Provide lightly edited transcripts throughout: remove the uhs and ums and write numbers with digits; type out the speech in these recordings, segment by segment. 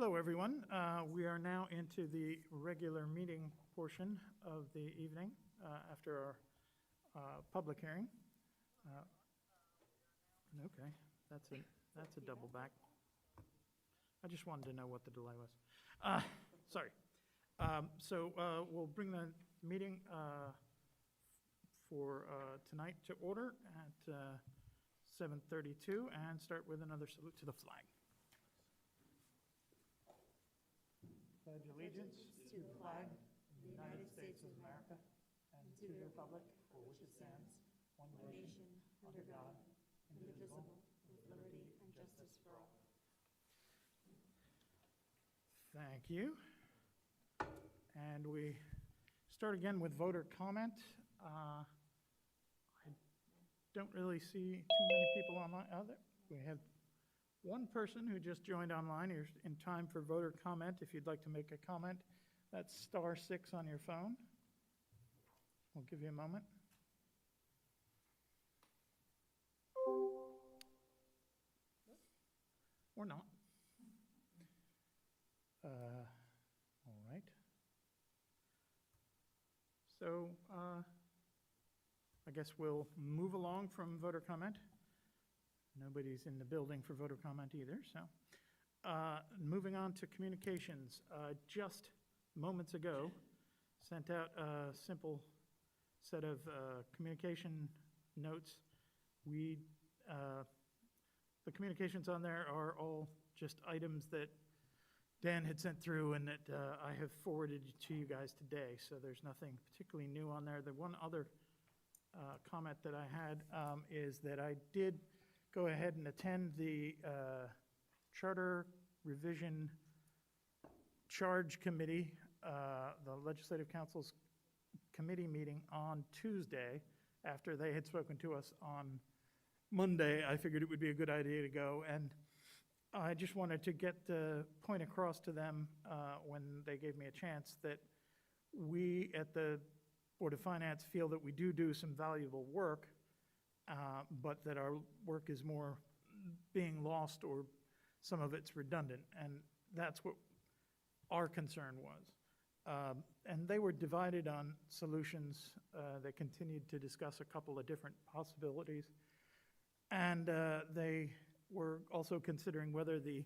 Hello, everyone. We are now into the regular meeting portion of the evening after our public hearing. Okay, that's a double back. I just wanted to know what the delay was. Sorry. So we'll bring the meeting for tonight to order at 7:32 and start with another salute to the flag. Pledge allegiance to the flag of the United States of America and to the republic for which it stands, one nation, under God, indivisible, with liberty and justice for all. Thank you. And we start again with voter comment. I don't really see too many people online. We have one person who just joined online. You're in time for voter comment. If you'd like to make a comment, that's *6 on your phone. We'll give you a moment. Or not. All right. So I guess we'll move along from voter comment. Nobody's in the building for voter comment either, so. Moving on to communications. Just moments ago, sent out a simple set of communication notes. The communications on there are all just items that Dan had sent through and that I have forwarded to you guys today, so there's nothing particularly new on there. The one other comment that I had is that I did go ahead and attend the Charter Revision Charge Committee, the Legislative Council's committee meeting on Tuesday. After they had spoken to us on Monday, I figured it would be a good idea to go, and I just wanted to get the point across to them when they gave me a chance that we at the Board of Finance feel that we do some valuable work, but that our work is more being lost or some of it's redundant, and that's what our concern was. And they were divided on solutions. They continued to discuss a couple of different possibilities, and they were also considering whether the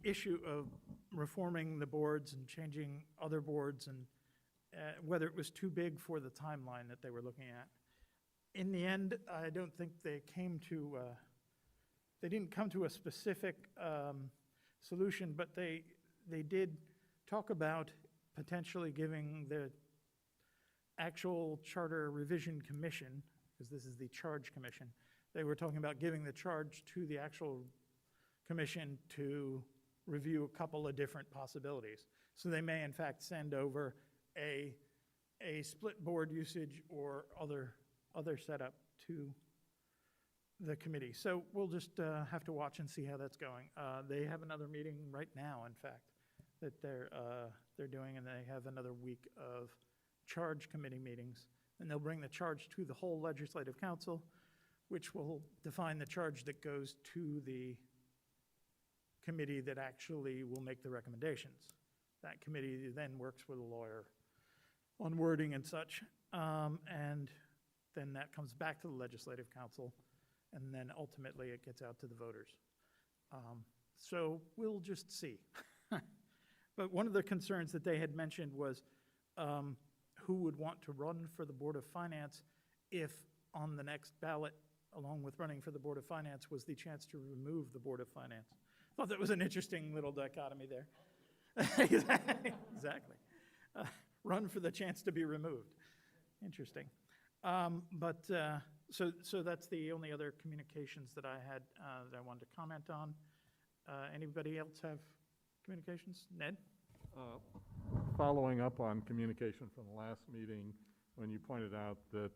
issue of reforming the boards and changing other boards and whether it was too big for the timeline that they were looking at. In the end, I don't think they didn't come to a specific solution, but they did talk about potentially giving the actual Charter Revision Commission, because this is the Charge Commission, they were talking about giving the charge to the actual commission to review a couple of different possibilities. So they may in fact send over a split board usage or other setup to the committee. So we'll just have to watch and see how that's going. They have another meeting right now, in fact, that they're doing, and they have another week of charge committee meetings. And they'll bring the charge to the whole Legislative Council, which will define the charge that goes to the committee that actually will make the recommendations. That committee then works with a lawyer on wording and such, and then that comes back to the Legislative Council, and then ultimately it gets out to the voters. So we'll just see. But one of the concerns that they had mentioned was who would want to run for the Board of Finance if on the next ballot, along with running for the Board of Finance, was the chance to remove the Board of Finance. I thought that was an interesting little dichotomy there. Exactly. Run for the chance to be removed. Interesting. So that's the only other communications that I had that I wanted to comment on. Anybody else have communications? Ned? Following up on communication from the last meeting, when you pointed out that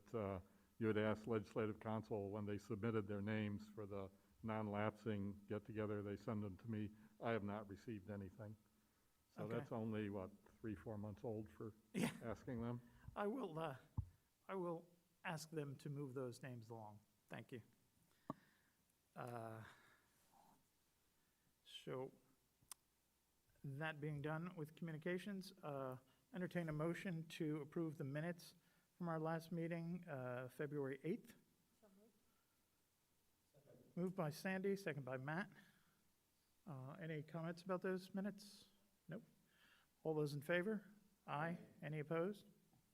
you had asked Legislative Council when they submitted their names for the non-lapsing get-together, they send them to me. I have not received anything. So Okay. That's only, 3-4 months old for asking them? I will ask them to move those names along. Thank you. So That being done with communications, entertain a motion to approve the minutes from our last meeting, February 8th. Moved by Sandy, second by Matt. Any comments about those minutes? Nope. All those in favor? Aye. Any opposed?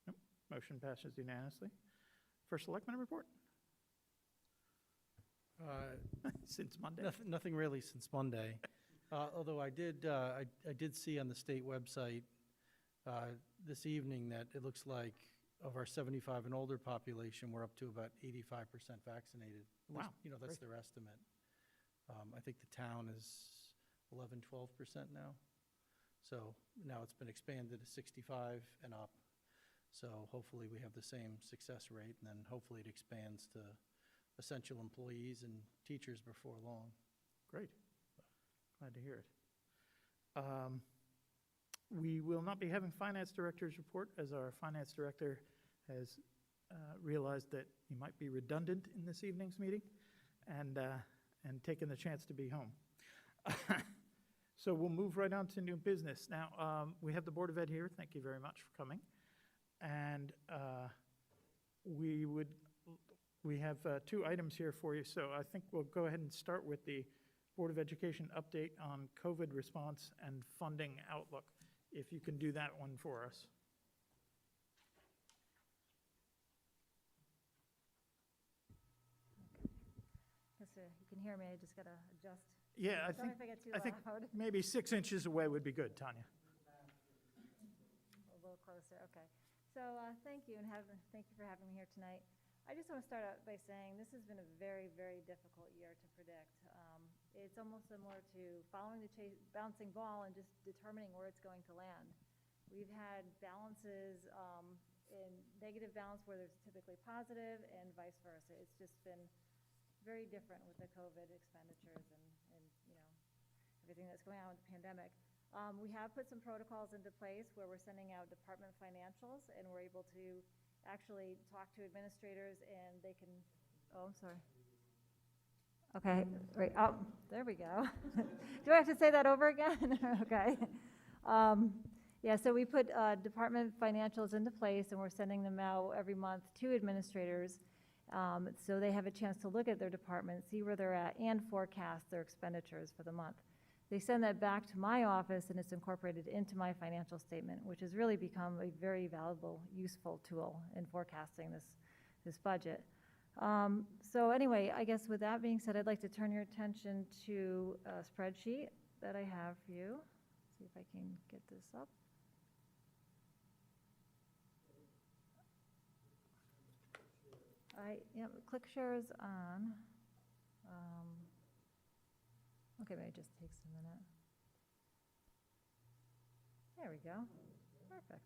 Nope. Motion passes unanimously. First Selectman report? Since Monday. Nothing really since Monday. Although I did see on the state website this evening that it looks like of our 75 and older population, we're up to about 85% vaccinated. At Wow, least, that's great. their estimate. I think the town is 11, 12% now. So now it's been expanded to 65 and up. So hopefully we have the same success rate, and then hopefully it expands to essential employees and teachers before long. Great. Glad to hear it. We will not be having finance director's report, as our finance director has realized that he might be redundant in this evening's meeting and taken the chance to be home. So we'll move right on to new business. Now, we have the Board of Ed here. Thank you very much for coming. And we have two items here for you. So I think we'll go ahead and start with the Board of Education update on COVID response and funding outlook, if you can do that one for us. You can hear me, I just gotta adjust. Yeah, I Tell me think, if I get too I think loud. maybe 6 inches away would be good, Tanya. A little closer, okay. So, thank you, and thank you for having me here tonight. I just want to start out by saying this has been a very, very difficult year to predict. It's almost similar to following the bouncing ball and just determining where it's going to land. We've had balances in negative balance where there's typically positive and vice versa. It's just been very different with the COVID expenditures and everything that's going on with the pandemic. We have put some protocols into place where we're sending out department financials, and we're able to actually talk to administrators, and they can, oh, I'm sorry. Okay, right, oh, there we go. Do I have to say that over again? Okay. Yeah, so we put department financials into place, and we're sending them out every month to administrators, so they have a chance to look at their department, see where they're at, and forecast their expenditures for the month. They send that back to my office, and it's incorporated into my financial statement, which has really become a very valuable, useful tool in forecasting this budget. So anyway, I guess with that being said, I'd like to turn your attention to a spreadsheet that I have for you. See if I can get this up. Click share is on. Okay, maybe it just takes a minute. There we go. Perfect.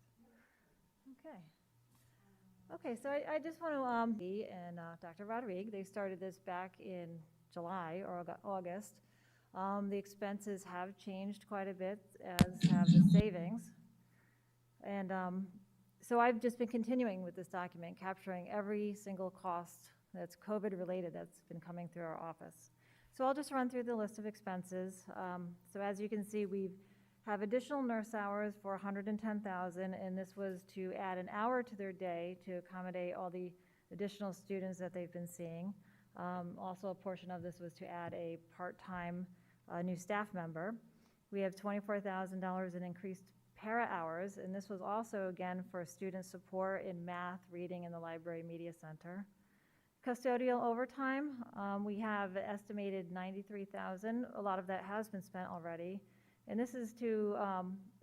Okay, so I just want to, and Dr. Rodrigue, they started this back in July or August. The expenses have changed quite a bit, as have the savings. And so I've just been continuing with this document, capturing every single cost that's COVID related that's been coming through our office. So I'll just run through the list of expenses. So as you can see, we have additional nurse hours for $110,000, and this was to add an hour to their day to accommodate all the additional students that they've been seeing. Also, a portion of this was to add a part-time new staff member. We have $24,000 in increased para hours, and this was also, again, for student support in math, reading, in the library media center. Custodial overtime, we have estimated $93,000. A lot of that has been spent already. And this is to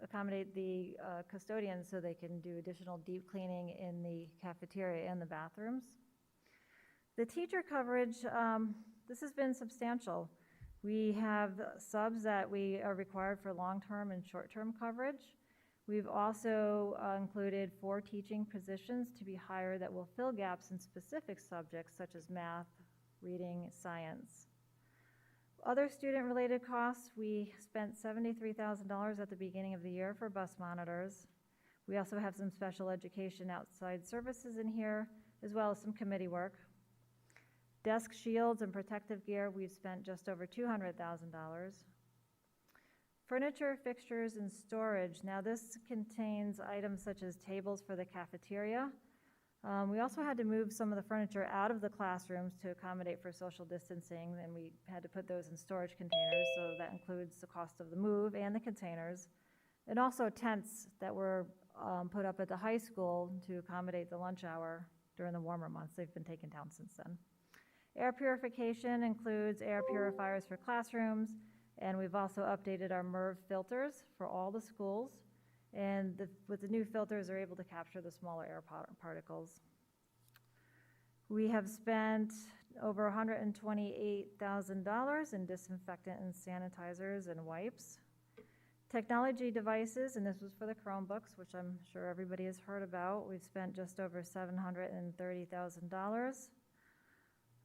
accommodate the custodians so they can do additional deep cleaning in the cafeteria and the bathrooms. The teacher coverage, this has been substantial. We have subs that we are required for long-term and short-term coverage. We've also included 4 teaching positions to be hired that will fill gaps in specific subjects such as math, reading, science. Other student-related costs, we spent $73,000 at the beginning of the year for bus monitors. We also have some special education outside services in here, as well as some committee work. Desk shields and protective gear, we've spent just over $200,000. Furniture, fixtures, and storage. Now this contains items such as tables for the cafeteria. We also had to move some of the furniture out of the classrooms to accommodate for social distancing, and we had to put those in storage containers, so that includes the cost of the move and the containers. And also tents that were put up at the high school to accommodate the lunch hour during the warmer months. They've been taken down since then. Air purification includes air purifiers for classrooms, and we've also updated our MERV filters for all the schools. And with the new filters, they're able to capture the smaller air particles. We have spent over $128,000 in disinfectant and sanitizers and wipes. Technology devices, and this was for the Chromebooks, which I'm sure everybody has heard about. We've spent just over $730,000.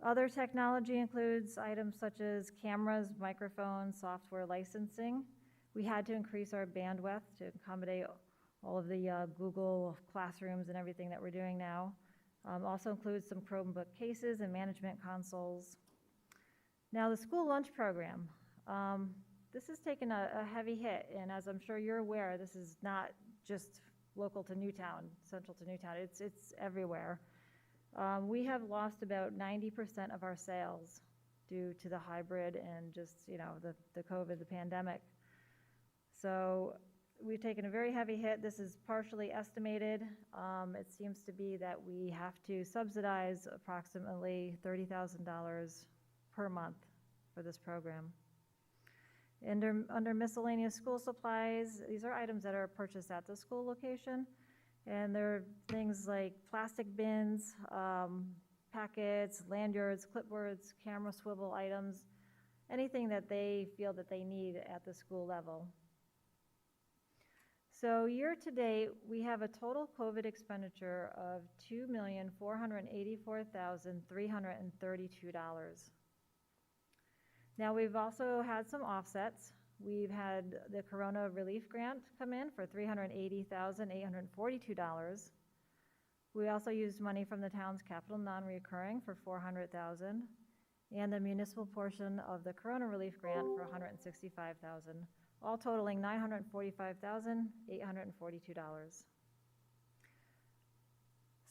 Other technology includes items such as cameras, microphones, software licensing. We had to increase our bandwidth to accommodate all of the Google classrooms and everything that we're doing now. Also includes some Chromebook cases and management consoles. Now the school lunch program. This has taken a heavy hit, and as I'm sure you're aware, this is not just local to Newtown, central to Newtown, it's everywhere. We have lost about 90% of our sales due to the hybrid and just, the COVID, the pandemic. So we've taken a very heavy hit. This is partially estimated. It seems to be that we have to subsidize approximately $30,000 per month for this program. Under miscellaneous school supplies, these are items that are purchased at the school location, and they're things like plastic bins, packets, lanyards, clipboards, camera swivel items, anything that they feel that they need at the school level. So year to date, we have a total COVID expenditure of $2,484,332. Now we've also had some offsets. We've had the Corona Relief Grant come in for $380,842. We also used money from the town's capital non-recurring for $400,000, and the municipal portion of the Corona Relief Grant for $165,000, all totaling $945,842.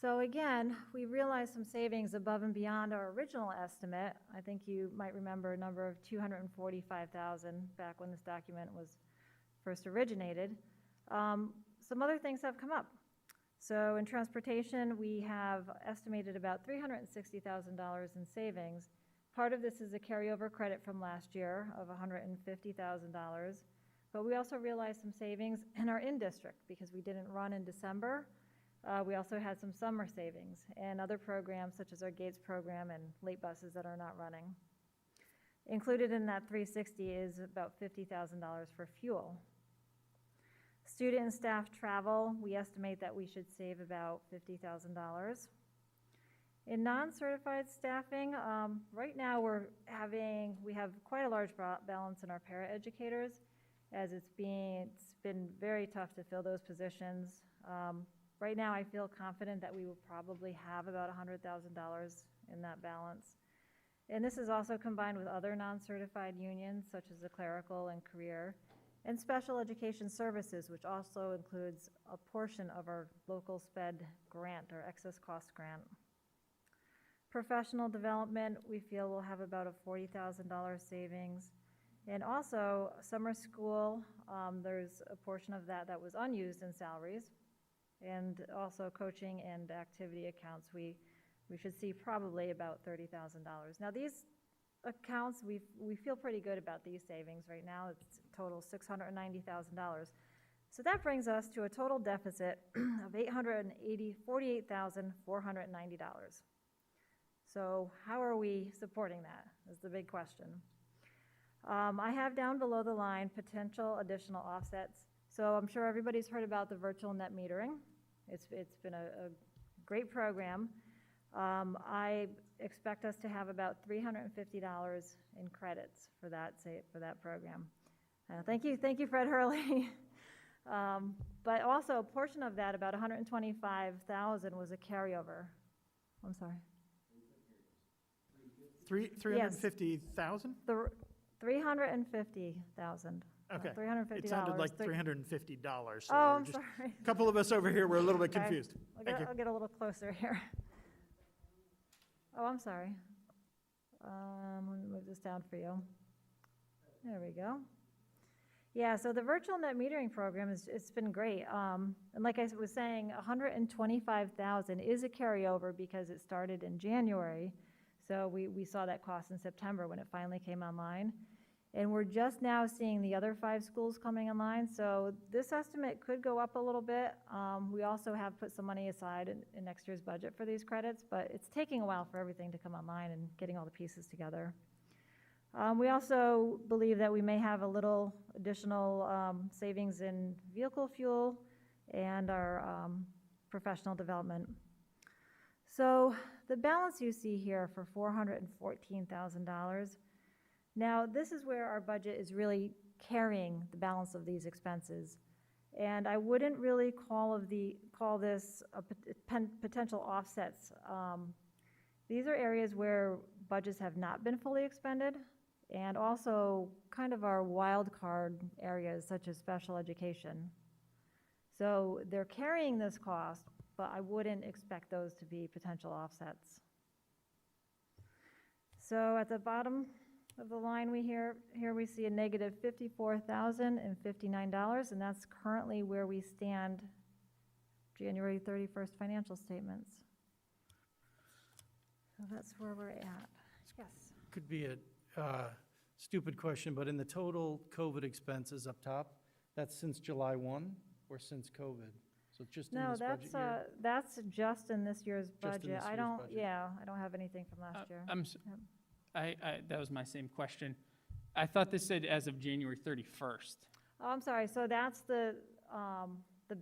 So again, we realized some savings above and beyond our original estimate. I think you might remember a number of $245,000 back when this document was first originated. Some other things have come up. So in transportation, we have estimated about $360,000 in savings. Part of this is a carryover credit from last year of $150,000, but we also realized some savings in our in-district because we didn't run in December. We also had some summer savings and other programs such as our Gates program and late buses that are not running. Included in that $360,000 is about $50,000 for fuel. Student and staff travel, we estimate that we should save about $50,000. In non-certified staffing, right now we have quite a large balance in our paraeducators, as it's been very tough to fill those positions. Right now, I feel confident that we will probably have about $100,000 in that balance. And this is also combined with other non-certified unions, such as the clerical and career, and special education services, which also includes a portion of our local SPED grant, or excess cost grant. Professional development, we feel will have about a $40,000 savings. And also, summer school, there's a portion of that was unused in salaries. And also coaching and activity accounts, we should see probably about $30,000. Now these accounts, we feel pretty good about these savings right now. It's total $690,000. So that brings us to a total deficit of $48,490. So how are we supporting that is the big question. I have down below the line potential additional offsets. So I'm sure everybody's heard about the virtual net metering. It's been a great program. I expect us to have about $350 in credits for that program. Thank you, Fred Hurley. But also a portion of that, about $125,000, was a carryover. I'm sorry. 350,000? $350,000. Okay. $350. It sounded like Three- $350. So Oh, we're I'm just- sorry. A couple of us over here were a little bit Okay. confused. Thank you. I'll get a little closer here. Oh, I'm sorry. Let me move this down for you. There we go. Yeah, so the virtual net metering program it's been great. And like I was saying, 125,000 is a carryover because it started in January. So we saw that cost in September when it finally came online. And we're just now seeing the other 5 schools coming online, so this estimate could go up a little bit. We also have put some money aside in next year's budget for these credits, but it's taking a while for everything to come online and getting all the pieces together. We also believe that we may have a little additional savings in vehicle fuel and our professional development. So the balance you see here for $414,000. Now, this is where our budget is really carrying the balance of these expenses. And I wouldn't really call this a potential offsets. These are areas where budgets have not been fully expended, and also kind of our wild card areas such as special education. So they're carrying this cost, but I wouldn't expect those to be potential offsets. So at the bottom of the line here we see a negative $54,059, and that's currently where we stand January 31st financial statements. So that's where we're at. Yes. Could be a stupid question, but in the total COVID expenses up top, that's since July 1 or since COVID? So just in No, this budget year? that's just in this year's Just in budget. this I year's don't, budget. yeah, I don't have anything from last year. That was my same question. I thought this said as of January 31st. Oh, I'm sorry, so that's the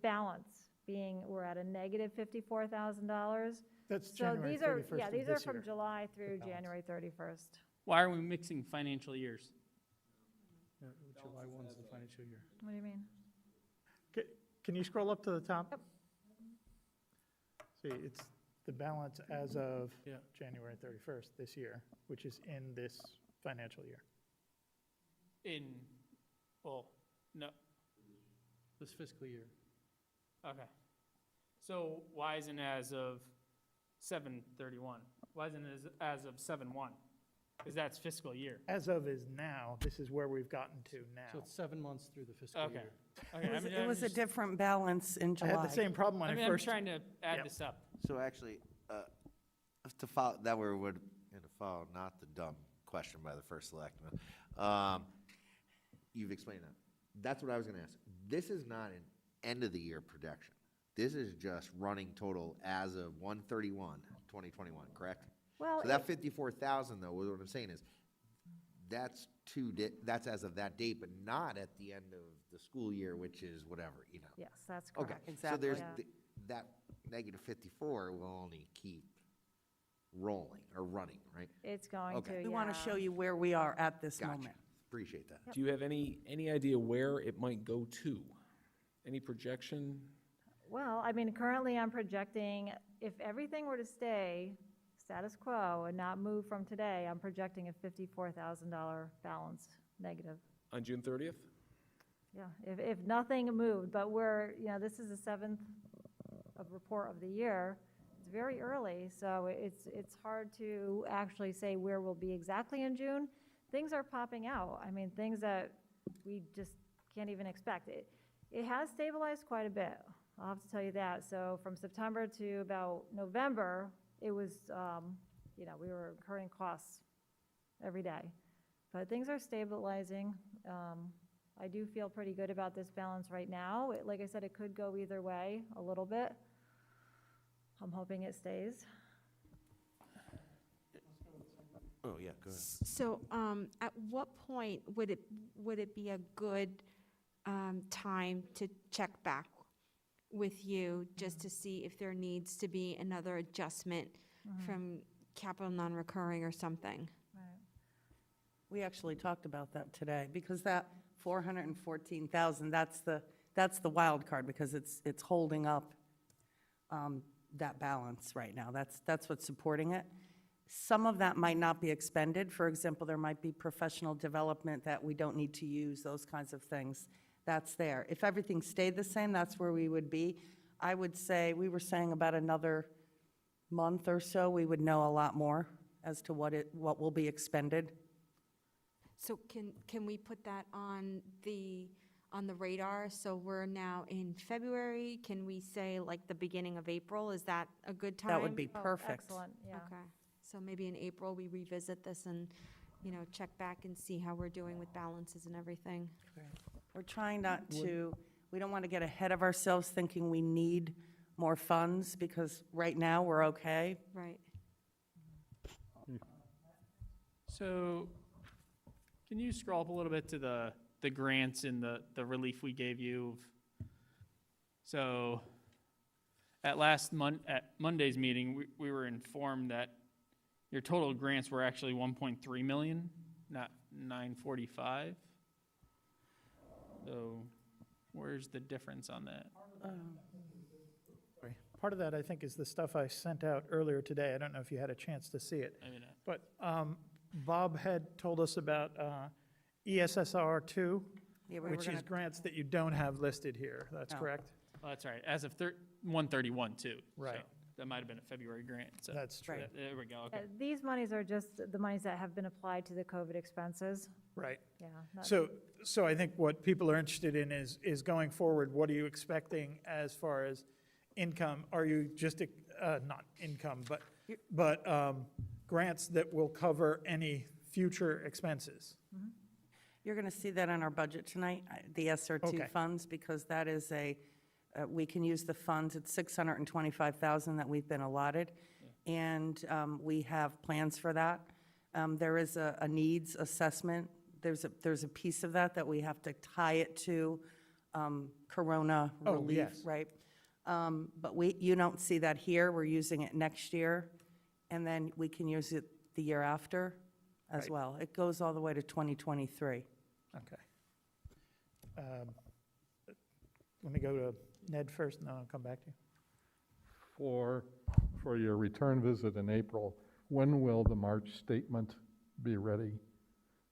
balance being, we're at a negative $54,000. That's So January these are, 31st yeah, of these are this from year. July through balance. January 31st. Why are we mixing financial years? Yeah, July 1's the financial year. What do you mean? Can you scroll up to the top? Yep. See, it's the balance as of Yeah. January 31st this year, which is in this financial year. No, This fiscal year. okay. So why isn't it as of 7/31? Why isn't it as of 7/1? Because that's fiscal year. As of is now, this is where we've gotten to now. So it's 7 months through the fiscal Okay. year. Okay, I mean, It was a different balance in I July. had the same problem when I I mean, I'm first, trying to add Yep. this up. So actually, to follow, that would, and to follow, not the dumb question by the first selectman, you've explained that. That's what I was gonna ask. This is not an end-of-the-year projection. This is just running total as of 1/31/2021, correct? Well, So that 54,000 though, what I'm saying is, that's that's as of that date, but not at the end of the school year, which is whatever, you know. yes, that's Okay, correct. so there's, Exactly. that negative 54 will only keep rolling or running, right? It's going Okay. to, yeah. We want to show you where we are at this Gotcha. moment. Appreciate that. Do you have any idea where it might go to? Any projection? Well, I mean, currently I'm projecting, if everything were to stay status quo and not move from today, I'm projecting a $54,000 balance negative. On June 30th? Yeah, if nothing moved, but this is the 7th report of the year. It's very early, so it's hard to actually say where we'll be exactly in June. Things are popping out. I mean, things that we just can't even expect. It has stabilized quite a bit. I'll have to tell you that. So from September to about November, it was, we were incurring costs every day. But things are stabilizing. I do feel pretty good about this balance right now. Like I said, it could go either way a little bit. I'm hoping it stays. Oh, yeah, go ahead. So, at what point would it be a good time to check back with you just to see if there needs to be another adjustment from capital non-recurring or something? Right. We actually talked about that today, because that 414,000, that's the wild card, because it's holding up that balance right now. That's what's supporting it. Some of that might not be expended. For example, there might be professional development that we don't need to use, those kinds of things. That's there. If everything stayed the same, that's where we would be. I would say, we were saying about another month or so, we would know a lot more as to what will be expended. So can we put that on the radar? So we're now in February. Can we say like the beginning of April? Is that a good time? That would be Oh, perfect. excellent, yeah. Okay, so maybe in April, we revisit this and, check back and see how we're doing with balances and everything. We're trying not to, we don't want to get ahead of ourselves thinking we need more funds, because right now, we're okay. Right. So, can you scroll up a little bit to the grants and the relief we gave you? So, at Monday's meeting, we were informed that your total grants were actually 1.3 million, not 945. So, where's the difference on that? Sorry. Part of that, I think, is the stuff I sent out earlier today. I don't know if you had a chance to see it. I mean, But Bob had told us about ESSR 2, Yeah, we were which gonna- is grants that you don't have listed here. That's No. correct? oh, that's right, as of 131 too. So Right. that might have been a February grant, so. That's true. Right. There we go, okay. These monies are just the monies that have been applied to the COVID expenses, Right. yeah. not- So I think what people are interested in is going forward, what are you expecting as far as income? Are you just, not income, but grants that will cover any future expenses? You're going to see that on our budget tonight, the SR2 Okay. funds, because that is we can use the funds, it's $625,000 that we've been allotted, and we have plans for that. There is a needs assessment. There's a piece of that we have to tie it to Corona Oh, relief, yes. right? But you don't see that here. We're using it next year, and then we can use it the year after as Right. well. It goes all the way to 2023. Okay. Let me go to Ned first, and then I'll come back to you. For your return visit in April, when will the March statement be ready?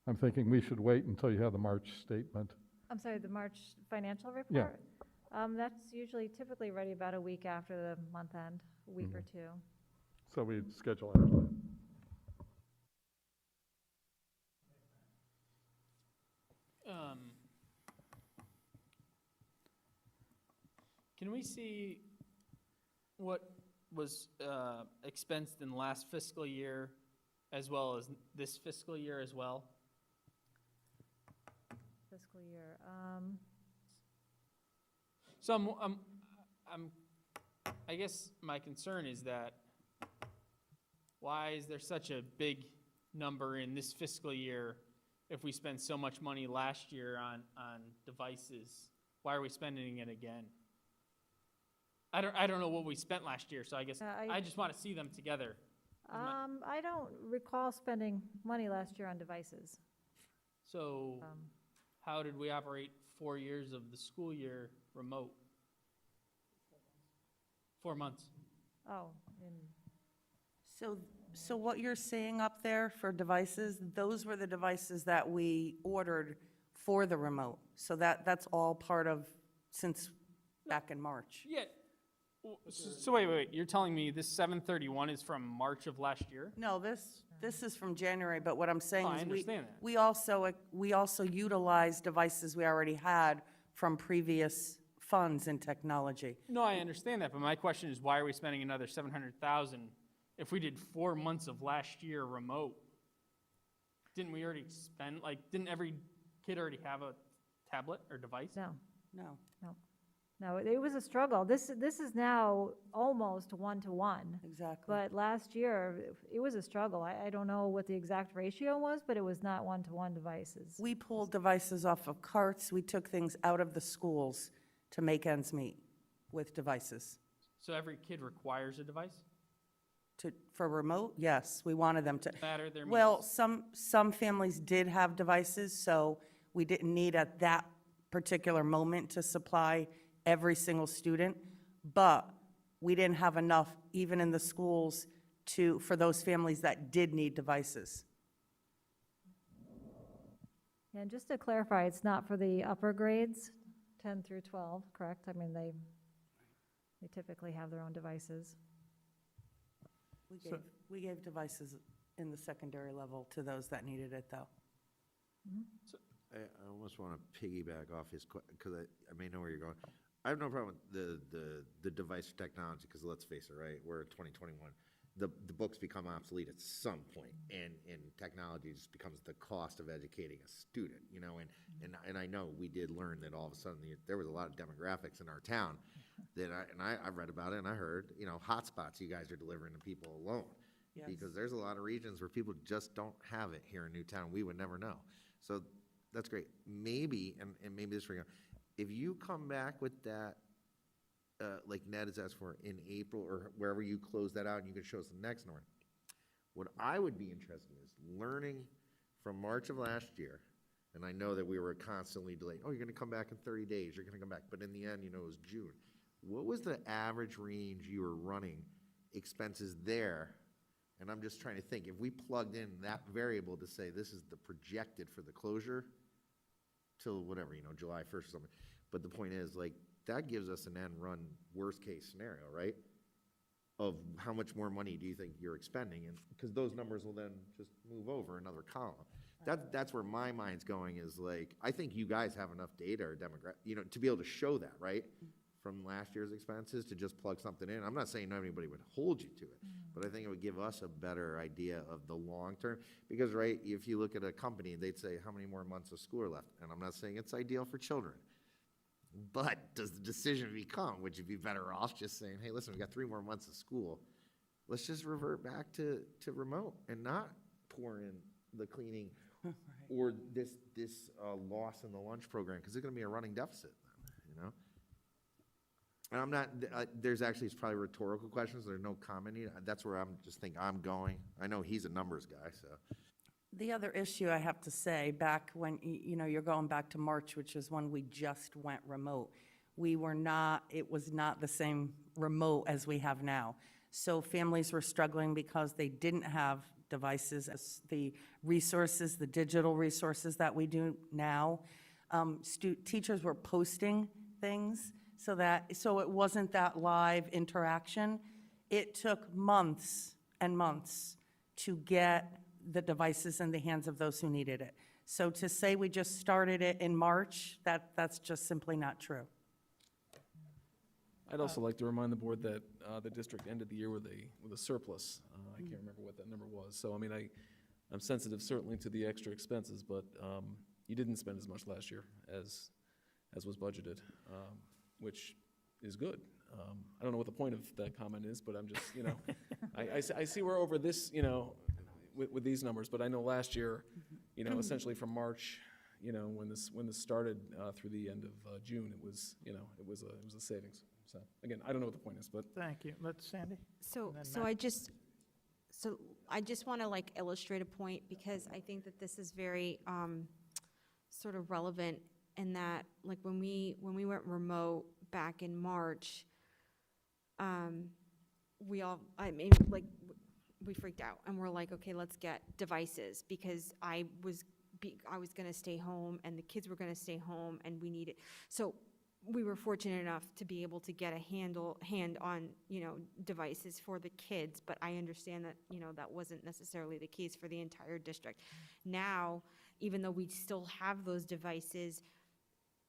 I'm thinking we should wait until you have the March statement. I'm sorry, the March financial report? Yeah. That's usually typically ready about a week after the month end, a week or two. So we'd schedule after that. Can we see what was expensed in last fiscal year as well as this fiscal year as well? Fiscal year, So I guess my concern is that why is there such a big number in this fiscal year if we spent so much money last year on devices? Why are we spending it again? I don't know what we spent last year, so I guess I just want to see them together. I don't recall spending money last year on devices. So how did we operate 4 years of the school year remote? 4 months. Oh, So what you're seeing up there for devices, those were the devices that we ordered for the remote. So that's all part of, since back in March. Yeah. So wait, you're telling me this 731 is from March of last year? No, this is from January, but what I'm saying Oh, I is understand that. we also utilize devices we already had from previous funds in technology. No, I understand that, but my question is why are we spending another 700,000 if we did 4 months of last year remote? Didn't we already spend, didn't every kid already have a tablet or device? no, No. no, it was a struggle. This is now almost one-to-one. Exactly. But last year, it was a struggle. I don't know what the exact ratio was, but it was not one-to-one devices. We pulled devices off of carts. We took things out of the schools to make ends meet with devices. So every kid requires a device? For remote, yes, we wanted them to. Matter their means? Well, some families did have devices, so we didn't need at that particular moment to supply every single student, but we didn't have enough, even in the schools, for those families that did need devices. And just to clarify, it's not for the upper grades, 10 through 12, correct? I mean, they typically have their own devices. We gave devices in the secondary level to those that needed it, though. I almost want to piggyback off his, because I may know where you're going. I have no problem with the device technology, because let's face it, right, we're in 2021. The books become obsolete at some point, and technology just becomes the cost of educating a student, you know, and I know we did learn that all of a sudden there was a lot of demographics in our town that I've read about it, and I heard, you know, hotspots you guys are delivering to people alone. Yes. Because there's a lot of regions where people just don't have it here in Newtown. We would never know. So that's great. Maybe, and maybe this ring, if you come back with that, like Ned has asked for in April, or wherever you close that out, and you can show us the next one. What I would be interested in is learning from March of last year, and I know that we were constantly delayed. Oh, you're gonna come back in 30 days, you're gonna come back, but in the end, you know, it was June. What was the average range you were running expenses there? And I'm just trying to think, if we plugged in that variable to say this is the projected for the closure till whatever, you know, July 1st or something. But the point is, like, that gives us an end run worst case scenario, right? Of how much more money do you think you're expending? And because those numbers will then just move over another column. That's where my mind's going, is like, I think you guys have enough data or demographic, you know, to be able to show that, right? From last year's expenses to just plug something in. I'm not saying anybody would hold you to it, but I think it would give us a better idea of the long term. Because, right, if you look at a company, they'd say, how many more months of school are left? And I'm not saying it's ideal for children. But does the decision become, would you be better off just saying, hey, listen, we got 3 more months of school. Let's just revert back to remote and not pour in the cleaning or this loss in the lunch program, because it's going to be a running deficit then, you know? And I'm not, there's actually, it's probably rhetorical questions, there's no commenting. That's where I'm just think I'm going. I know he's a numbers guy, so. The other issue I have to say, back when, you know, you're going back to March, which is when we just went remote, it was not the same remote as we have now. So families were struggling because they didn't have devices, as the resources, the digital resources that we do now. Teachers were posting things so it wasn't that live interaction. It took months and months to get the devices in the hands of those who needed it. So to say we just started it in March, that's just simply not true. I'd also like to remind the board that the district ended the year with a surplus. I can't remember what that number was. So, I mean, I'm sensitive certainly to the extra expenses, but you didn't spend as much last year as was budgeted, which is good. I don't know what the point of that comment is, but I'm just, you know, I see we're over this, you know, with these numbers, but I know last year, you know, essentially from March, you know, when this started through the end of June, it was, you know, it was a savings. So again, I don't know what the point is, but Thank you. Let's, Sandy? So, And then so Matt. I just want to like illustrate a point, because I think that this is very sort of relevant in that, like, when we went remote back in March, we freaked out, and we're like, okay, let's get devices, because I was going to stay home, and the kids were going to stay home, and we needed. So we were fortunate enough to be able to get a hand on, you know, devices for the kids, but I understand that, you know, that wasn't necessarily the case for the entire district. Now, even though we still have those devices,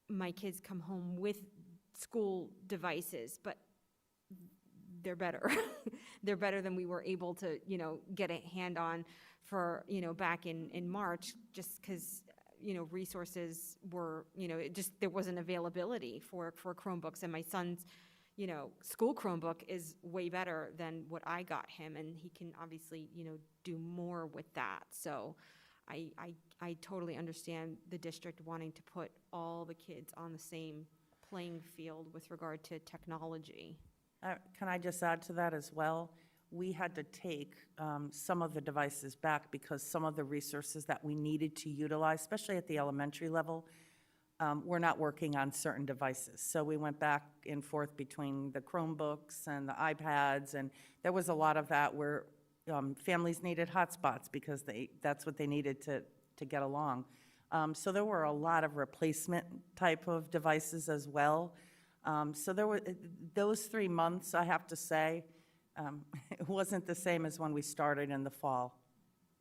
my kids come home with school devices, but they're better. They're better than we were able to, you know, get a hand on for, you know, back in March, just because, you know, resources were, you know, there wasn't availability for Chromebooks, and my son's, you know, school Chromebook is way better than what I got him, and he can obviously, you know, do more with that. So I totally understand the district wanting to put all the kids on the same playing field with regard to technology. Can I just add to that as well? We had to take some of the devices back because some of the resources that we needed to utilize, especially at the elementary level, were not working on certain devices. So we went back and forth between the Chromebooks and the iPads, and there was a lot of that where families needed hotspots because that's what they needed to get along. So there were a lot of replacement type of devices as well. So there were, those 3 months, I have to say, it wasn't the same as when we started in the fall.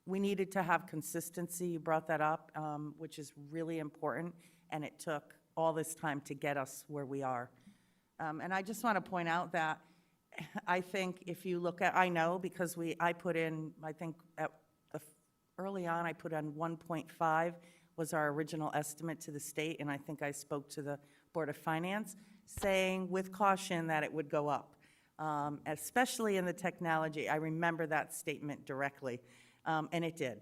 We needed to have consistency, you brought that up, which is really important, and it took all this time to get us where we are. And I just want to point out that I think if you look at, I know because I put in, I think early on, I put on 1.5 was our original estimate to the state, and I think I spoke to the Board of Finance, saying with caution that it would go up, especially in the technology. I remember that statement directly, and it did.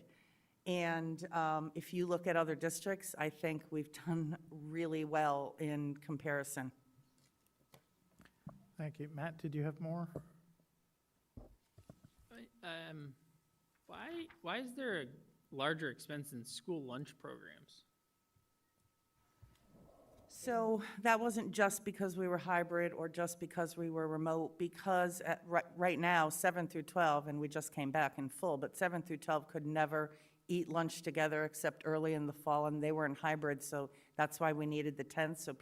And if you look at other districts, I think we've done really well in comparison. Thank you. Matt, did you have more? Why is there a larger expense in school lunch programs? So that wasn't just because we were hybrid or just because we were remote, because right now, 7 through 12, and we just came back in full, but 7 through 12 could never eat lunch together except early in the fall, and they were in hybrid, so that's why we needed the tents, so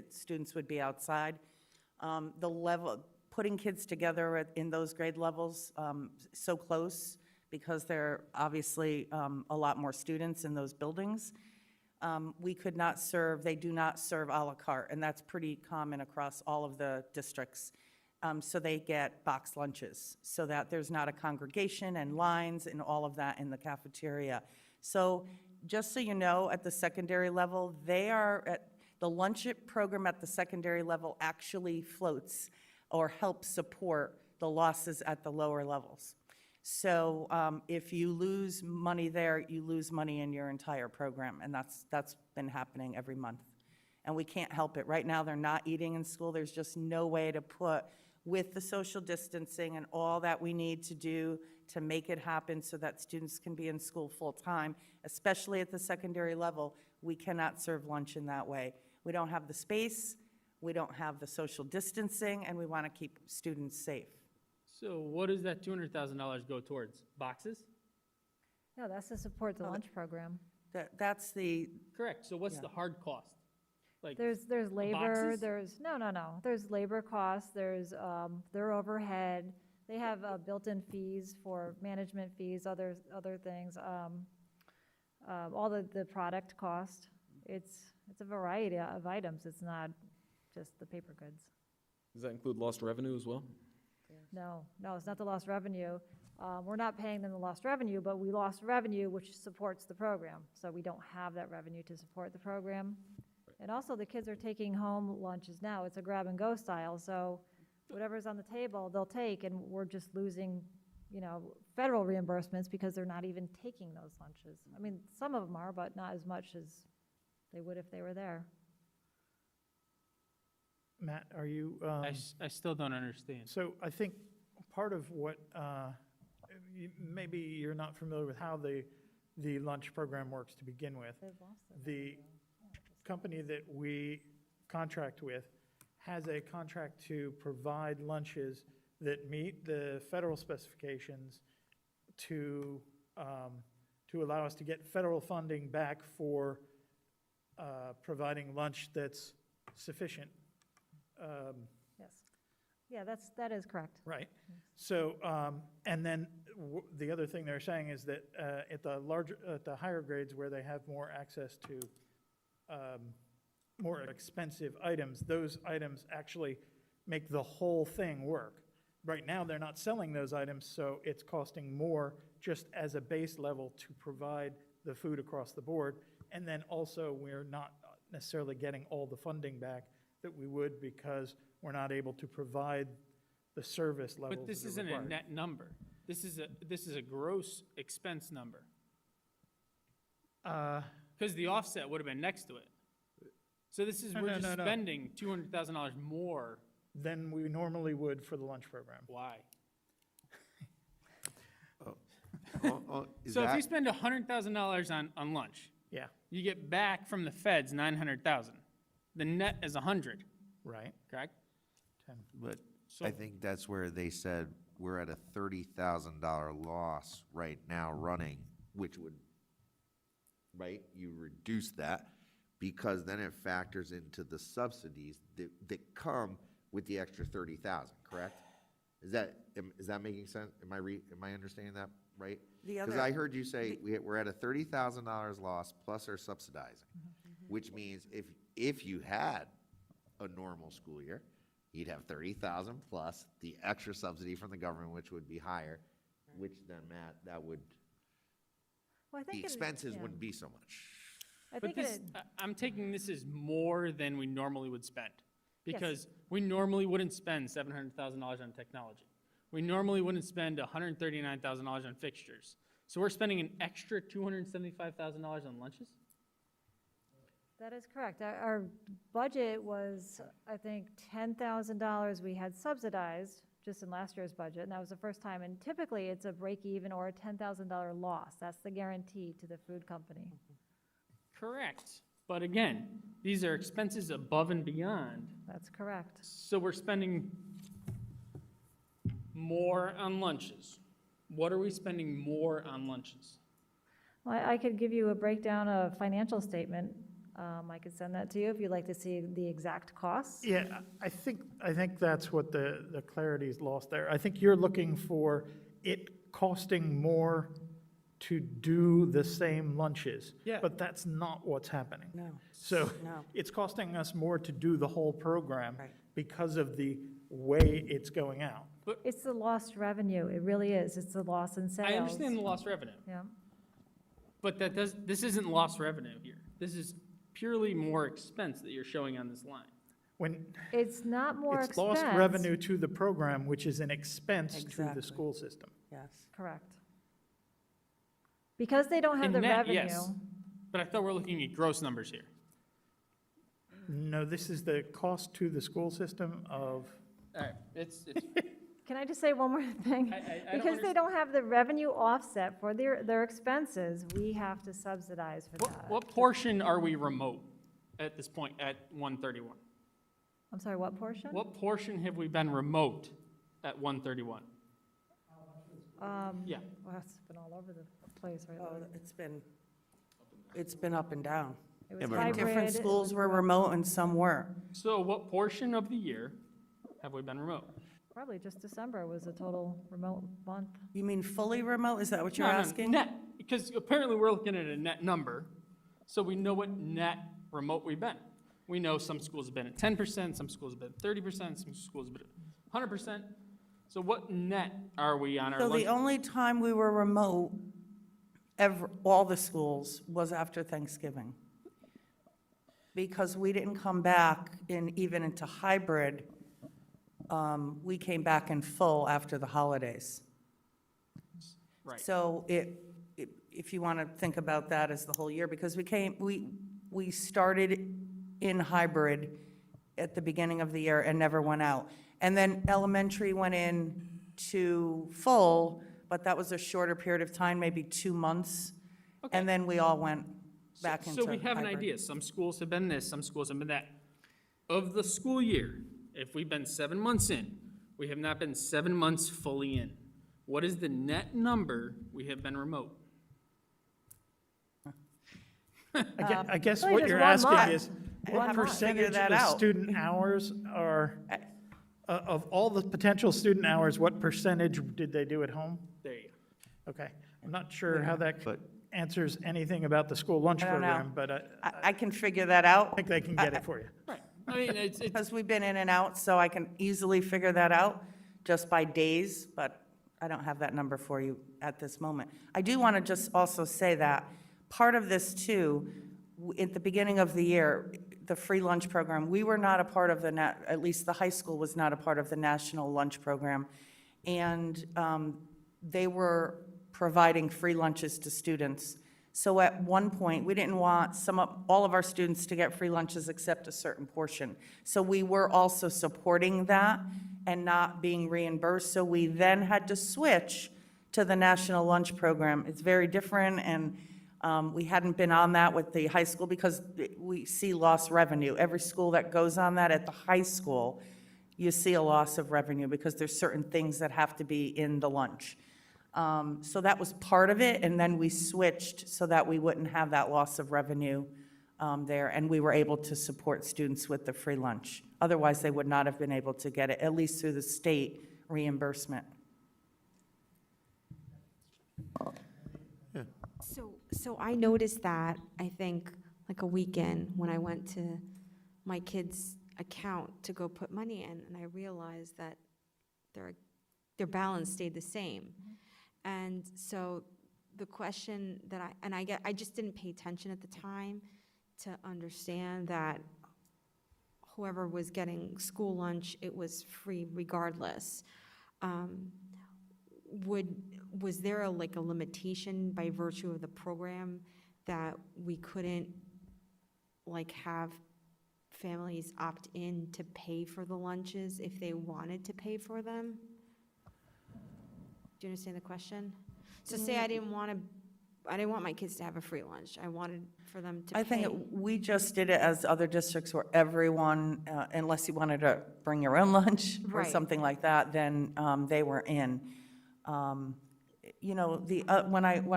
students would be outside. The level, putting kids together in those grade levels so close, because there are obviously a lot more students in those buildings, we could not serve, they do not serve à la carte, and that's pretty common across all of the districts. So they get boxed lunches, so that there's not a congregation and lines and all of that in the cafeteria. So just so you know, at the secondary level, the lunch program at the secondary level actually floats or helps support the losses at the lower levels. So if you lose money there, you lose money in your entire program, and that's been happening every month. And we can't help it. Right now, they're not eating in school. There's just no way to put, with the social distancing and all that we need to do to make it happen so that students can be in school full-time, especially at the secondary level, we cannot serve lunch in that way. We don't have the space, we don't have the social distancing, and we want to keep students safe. So what does that $200,000 go towards? Boxes? No, that's to support the lunch program. That's the, Correct. So what's Yeah. the hard cost? Like, There's labor, boxes? no. There's labor costs, there's their overhead. They have built-in fees for management fees, other things, all the product cost. It's a variety of items. It's not just the paper goods. Does that include lost revenue as well? No, it's not the lost revenue. We're not paying them the lost revenue, but we lost revenue, which supports the program. So we don't have that revenue to support the program. And also, the kids are taking home lunches now. It's a grab-and-go style, so whatever's on the table, they'll take, and we're just losing, federal reimbursements because they're not even taking those lunches. I mean, some of them are, but not as much as they would if they were there. Matt, are you? I still don't understand. So I think part of what, maybe you're not familiar with how the lunch program works to begin with. They've lost their The company that we contract with has a contract to provide lunches that meet the federal specifications to allow us to get federal funding back for providing lunch that's sufficient. Yes. Yeah, that is correct. Right. So, and then the other thing they're saying is that at the higher grades where they have more access to more expensive items, those items actually make the whole thing work. Right now, they're not selling those items, so it's costing more just as a base level to provide the food across the board. And then also, we're not necessarily getting all the funding back that we would because we're not able to provide the service levels But this that are isn't a required. net number. This is a gross expense number. Because the offset would have been next to it. So this is, No, we're no, just no, no. spending $200,000 more. Than we normally would for the lunch program. Why? Is So if that- you spend $100,000 on lunch, Yeah, you get back from the feds 900,000. The net is 100, right. correct? But So I think that's where they said, we're at a $30,000 loss right now running, which would, right, you reduce that, because then it factors into the subsidies that come with the extra 30,000, correct? Is that making sense? Am I understanding that right? The Because other- I heard you say we're at a $30,000 loss plus our subsidizing, which means if you had a normal school year, you'd have 30,000 plus the extra subsidy from the government, which would be higher, which then, Matt, that would, Well, I the think it- expenses yeah. wouldn't be so much. I But think this, it, I'm taking this as more than we normally would spend. Yes. Because we normally wouldn't spend $700,000 on technology. We normally wouldn't spend $139,000 on fixtures. So we're spending an extra $275,000 on lunches? that is correct. Our budget was, I think, $10,000 we had subsidized just in last year's budget, and that was the first time. And typically, it's a break even or a $10,000 loss. That's the guarantee to the food company. Correct. But again, these are expenses above and beyond. That's correct. So we're spending more on lunches. What are we spending more on lunches? Well, I could give you a breakdown of financial statement. I could send that to you if you'd like to see the exact costs. Yeah, I think that's what the clarity is lost there. I think you're looking for it costing more to do the same lunches. Yeah. But that's not what's happening. No, So no. it's costing us more to do the whole program Right. because of the way it's going out. It's the lost revenue. It really is. It's the loss in sales. I understand the lost revenue, Yeah. but this isn't lost revenue here. This is purely more expense that you're showing on this line. When It's not more it's expense. lost revenue to the program, which is an expense to Exactly. the school system. Yes. Correct. Because they don't have In the net, revenue. yes. But I thought we're looking at gross numbers here. No, this is the cost to the school system of, All right, it's, Can I just say one more thing? I don't Because they don't have the revenue offset for their expenses, we have to subsidize for that. what portion are we remote at this point, at 131? I'm sorry, what portion? What portion have we been remote at 131? Yeah. Well, it's been all over the place, right? Oh, it's been up and down. It was Yeah, but- hybrid. Different it schools was were remote and some weren't. So what portion of the year have we been remote? Probably just December was a total remote month. You mean fully remote? Is that what you're No, no, asking? Net, because apparently we're looking at a net number, so we know what net remote we've been. We know some schools have been at 10%, some schools have been at 30%, some schools have been at 100%. So what net are we on our So lunch? the only time we were remote, all the schools, was after Thanksgiving. Because we didn't come back even into hybrid, we came back in full after the holidays. Right. So if you want to think about that as the whole year, because we started in hybrid at the beginning of the year and never went out. And then elementary went in to full, but that was a shorter period of time, maybe 2 months. Okay. And then we all went back into So we have an hybrid. idea. Some schools have been this, some schools have been that. Of the school year, if we've been 7 months in, we have not been 7 months fully in. What is the net number we have been remote? I guess really what just you're one asking month. is, We'll what have to figure percentage that of out. student hours are, of all the potential student hours, what percentage did they do at home? There you go. Okay, I'm not sure how that But- answers anything about the school lunch I don't know. program, but I I can figure that out. think they can get it for you. Right. I mean, it's, Because we've been in and out, so I can easily figure that out just by days, but I don't have that number for you at this moment. I do want to just also say that part of this too, at the beginning of the year, the free lunch program, we were not a part of at least the high school was not a part of the national lunch program. And they were providing free lunches to students. So at one point, we didn't want all of our students to get free lunches except a certain portion. So we were also supporting that and not being reimbursed. So we then had to switch to the national lunch program. It's very different, and we hadn't been on that with the high school because we see lost revenue. Every school that goes on that at the high school you see a loss of revenue because there's certain things that have to be in the lunch. So that was part of it, and then we switched so that we wouldn't have that loss of revenue there, and we were able to support students with the free lunch. Otherwise, they would not have been able to get it, at least through the state reimbursement. So I noticed that, I think, like a weekend, when I went to my kid's account to go put money in, and I realized that their balance stayed the same. And so the question that I just didn't pay attention at the time to understand that whoever was getting school lunch, it was free regardless. Was there a limitation by virtue of the program that we couldn't have families opt in to pay for the lunches if they wanted to pay for them? Do you understand the question? So say I didn't want my kids to have a free lunch. I wanted for them to pay. I think we just did it as other districts where everyone, unless you wanted to bring your own lunch or Right. something like that, then they were in. When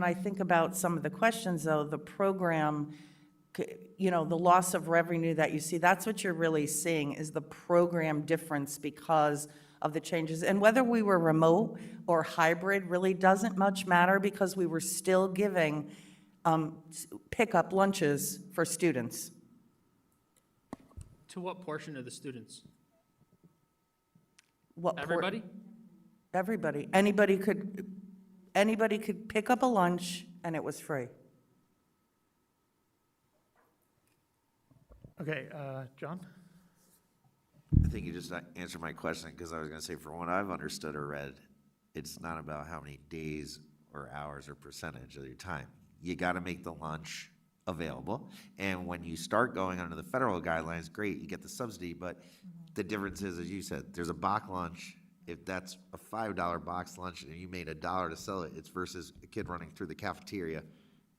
I think about some of the questions, though, the program, the loss of revenue that you see, that's what you're really seeing is the program difference because of the changes. And whether we were remote or hybrid really doesn't much matter because we were still giving pickup lunches for students. To what portion of the students? What Everybody? Everybody. Anybody could pick up a lunch and it was free. Okay, John? I think you just answered my question, because I was gonna say, from what I've understood or read, it's not about how many days or hours or percentage of your time. You gotta make the lunch available, and when you start going under the federal guidelines, great, you get the subsidy, but the difference is, as you said, there's a box lunch. If that's a $5 box lunch and you made $1 to sell it, it's versus a kid running through the cafeteria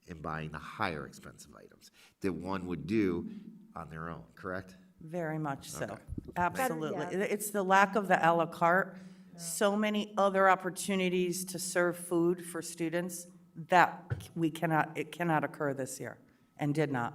and buying the higher expensive items that one would do on their own, correct? Very much so. Okay. Absolutely. Yeah. It's the lack of the à la carte, so many other opportunities to serve food for students that it cannot occur this year and did not.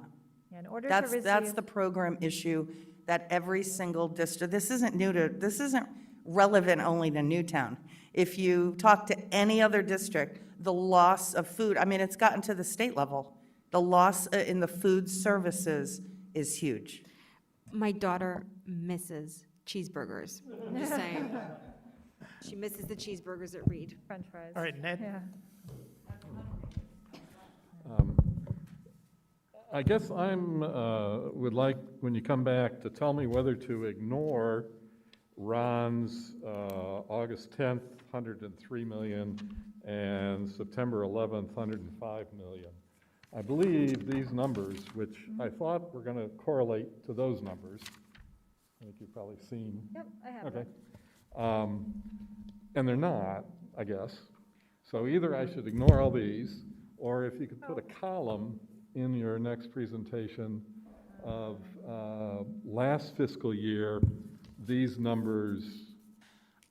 Yeah, in order to That's receive, the program issue that every single district, this isn't relevant only to Newtown. If you talk to any other district, the loss of food, it's gotten to the state level. The loss in the food services is huge. My daughter misses cheeseburgers, I'm just saying. She misses the cheeseburgers at Reed. French fries. All right, Ned? Yeah. I guess would like, when you come back, to tell me whether to ignore Ron's August 10th, 103 million, and September 11th, 105 million. I believe these numbers, which I thought were going to correlate to those numbers, I think you've probably seen. Yep, I have Okay. that. And they're not, I guess. So either I should ignore all these, or if you could put a column in your next presentation of last fiscal year, these numbers.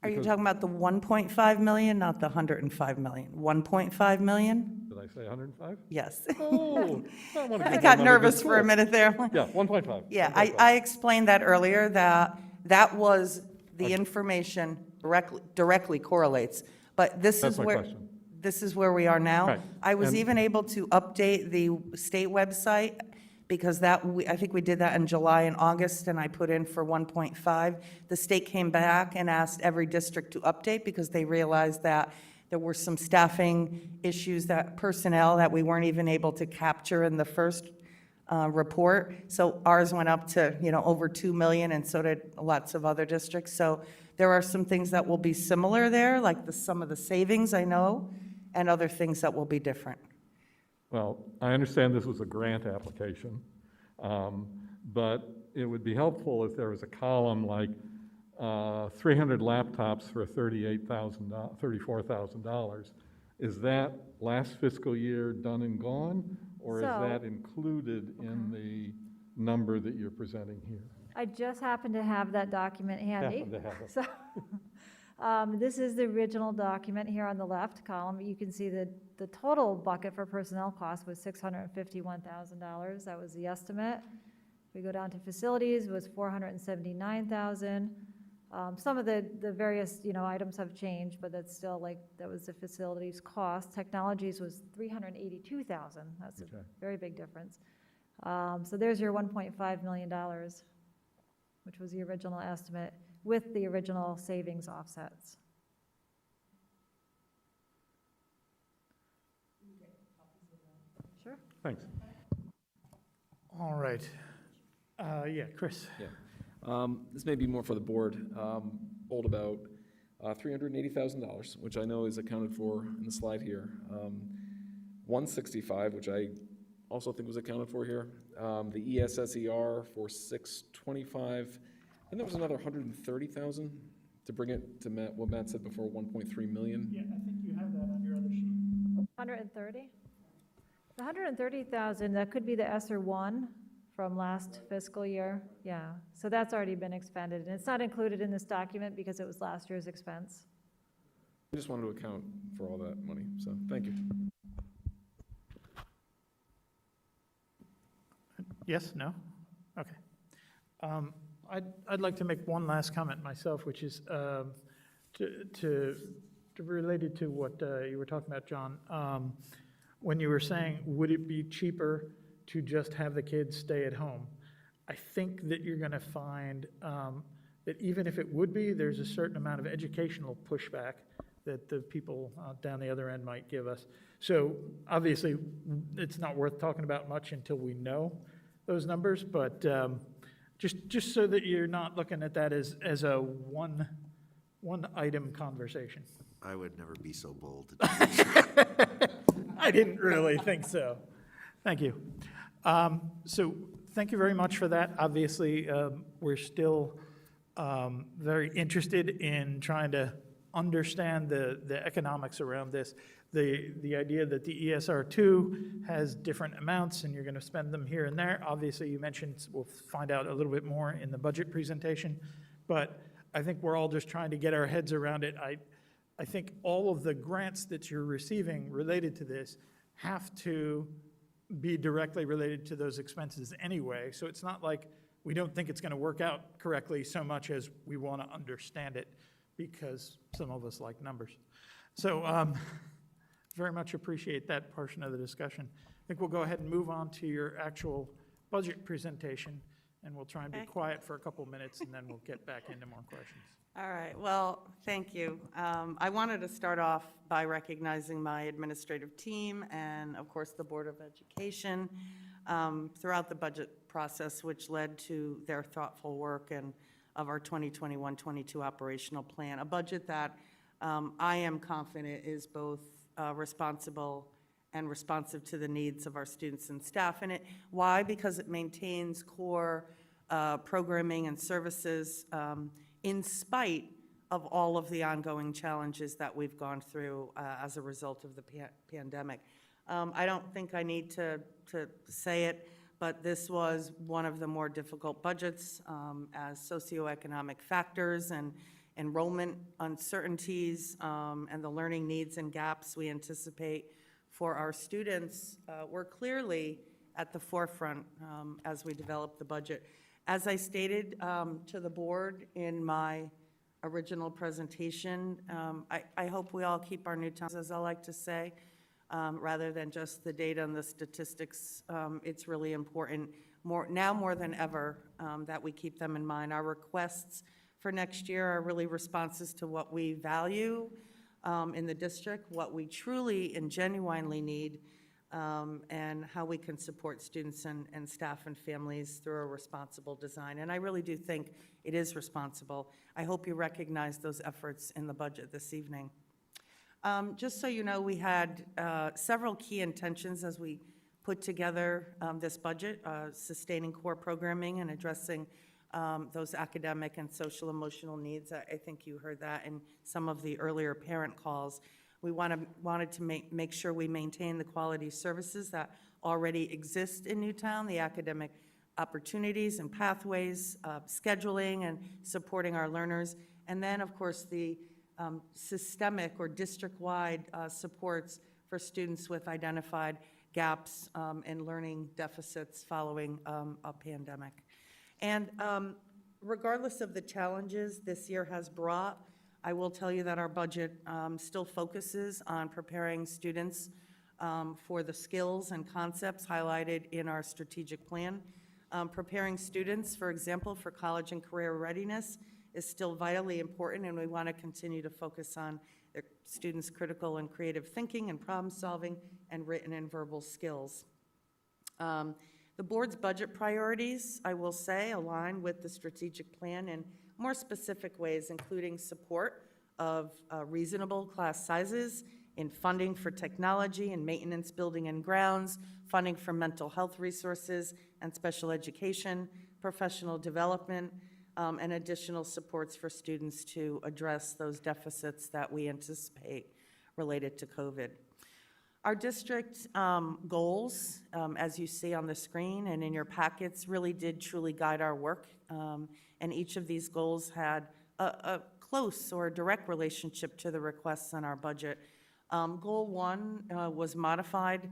Are you because- talking about the 1.5 million, not the 105 million? 1.5 million? Did I say 105? Yes. Oh, I wanna I give got them another nervous good for a score. minute there. Yeah, 1.5. Yeah, 1.5. I explained that earlier, that was the information directly correlates. But this That's is my where, question. this is where we are now. Right. I was And- even able to update the state website because I think we did that in July and August, and I put in for 1.5. The state came back and asked every district to update because they realized that there were some staffing issues, personnel that we weren't even able to capture in the first report. So ours went up to, over 2 million, and so did lots of other districts. So there are some things that will be similar there, like some of the savings I know, and other things that will be different. Well, I understand this was a grant application, but it would be helpful if there was a column like 300 laptops for $34,000. Is that last fiscal year done and gone? Or is So- that included in the number that you're presenting here? I just happen to have that document handy. Happen to have it. So, this is the original document here on the left column. You can see that the total bucket for personnel costs was $651,000. That was the estimate. We go down to facilities, was $479,000. Some of the various, items have changed, but that's still that was the facilities cost. Technologies was $382,000. That's a Okay. very big difference. So there's your $1.5 million, which was the original estimate with the original savings offsets. Sure. Thanks. All right. Yeah, Chris. This may be more for the board. Hold about $380,000, which I know is accounted for in the slide here. 165, which I also think was accounted for here. The ESSER for 625. And there was another 130,000 to bring it to what Matt said before, 1.3 million. Yeah, I think you have that on your other sheet. 130? The 130,000, that could be the ESSER 1 from last fiscal year. Yeah, so that's already been expended, and it's not included in this document because it was last year's expense. I just wanted to account for all that money, so thank you. Yes, no? Okay. I'd like to make one last comment myself, which is related to what you were talking about, John. When you were saying, would it be cheaper to just have the kids stay at home? I think that you're going to find that even if it would be, there's a certain amount of educational pushback that the people down the other end might give us. So obviously, it's not worth talking about much until we know those numbers, but just so that you're not looking at that as a one-item conversation. I would never be so bold to do this. I didn't really think so. Thank you. So thank you very much for that. Obviously, we're still very interested in trying to understand the economics around this. The idea that the ESR2 has different amounts and you're going to spend them here and there. Obviously, you mentioned we'll find out a little bit more in the budget presentation, but I think we're all just trying to get our heads around it. I think all of the grants that you're receiving related to this have to be directly related to those expenses anyway. So it's not like we don't think it's going to work out correctly so much as we want to understand it because some of us like numbers. So very much appreciate that portion of the discussion. I think we'll go ahead and move on to your actual budget presentation, and we'll try and be Okay. quiet for a couple minutes, and then we'll get back into more questions. All right, well, thank you. I wanted to start off by recognizing my administrative team and, of course, the Board of Education throughout the budget process, which led to their thoughtful work and of our 2021-22 operational plan, a budget that I am confident is both responsible and responsive to the needs of our students and staff. And why? Because it maintains core programming and services in spite of all of the ongoing challenges that we've gone through as a result of the pandemic. I don't think I need to say it, but this was one of the more difficult budgets as socioeconomic factors and enrollment uncertainties and the learning needs and gaps we anticipate for our students were clearly at the forefront as we developed the budget. As I stated to the board in my original presentation, I hope we all keep our Newtown, as I like to say, rather than just the data and the statistics. It's really important, now more than ever, that we keep them in mind. Our requests for next year are really responses to what we value in the district, what we truly and genuinely need, and how we can support students and staff and families through a responsible design. And I really do think it is responsible. I hope you recognize those efforts in the budget this evening. Just so you know, we had several key intentions as we put together this budget, sustaining core programming and addressing those academic and social emotional needs. I think you heard that in some of the earlier parent calls. We wanted to make sure we maintain the quality services that already exist in Newtown, the academic opportunities and pathways, scheduling and supporting our learners, and then, of course, the systemic or district-wide supports for students with identified gaps and learning deficits following a pandemic. And regardless of the challenges this year has brought, I will tell you that our budget still focuses on preparing students for the skills and concepts highlighted in our strategic plan. Preparing students, for example, for college and career readiness is still vitally important, and we want to continue to focus on their students' critical and creative thinking and problem solving and written and verbal skills. The board's budget priorities, I will say, align with the strategic plan in more specific ways, including support of reasonable class sizes, in funding for technology and maintenance building and grounds, funding for mental health resources and special education, professional development, and additional supports for students to address those deficits that we anticipate related to COVID. Our district goals, as you see on the screen and in your packets, really did truly guide our work, and each of these goals had a close or direct relationship to the requests on our budget. Goal 1 was modified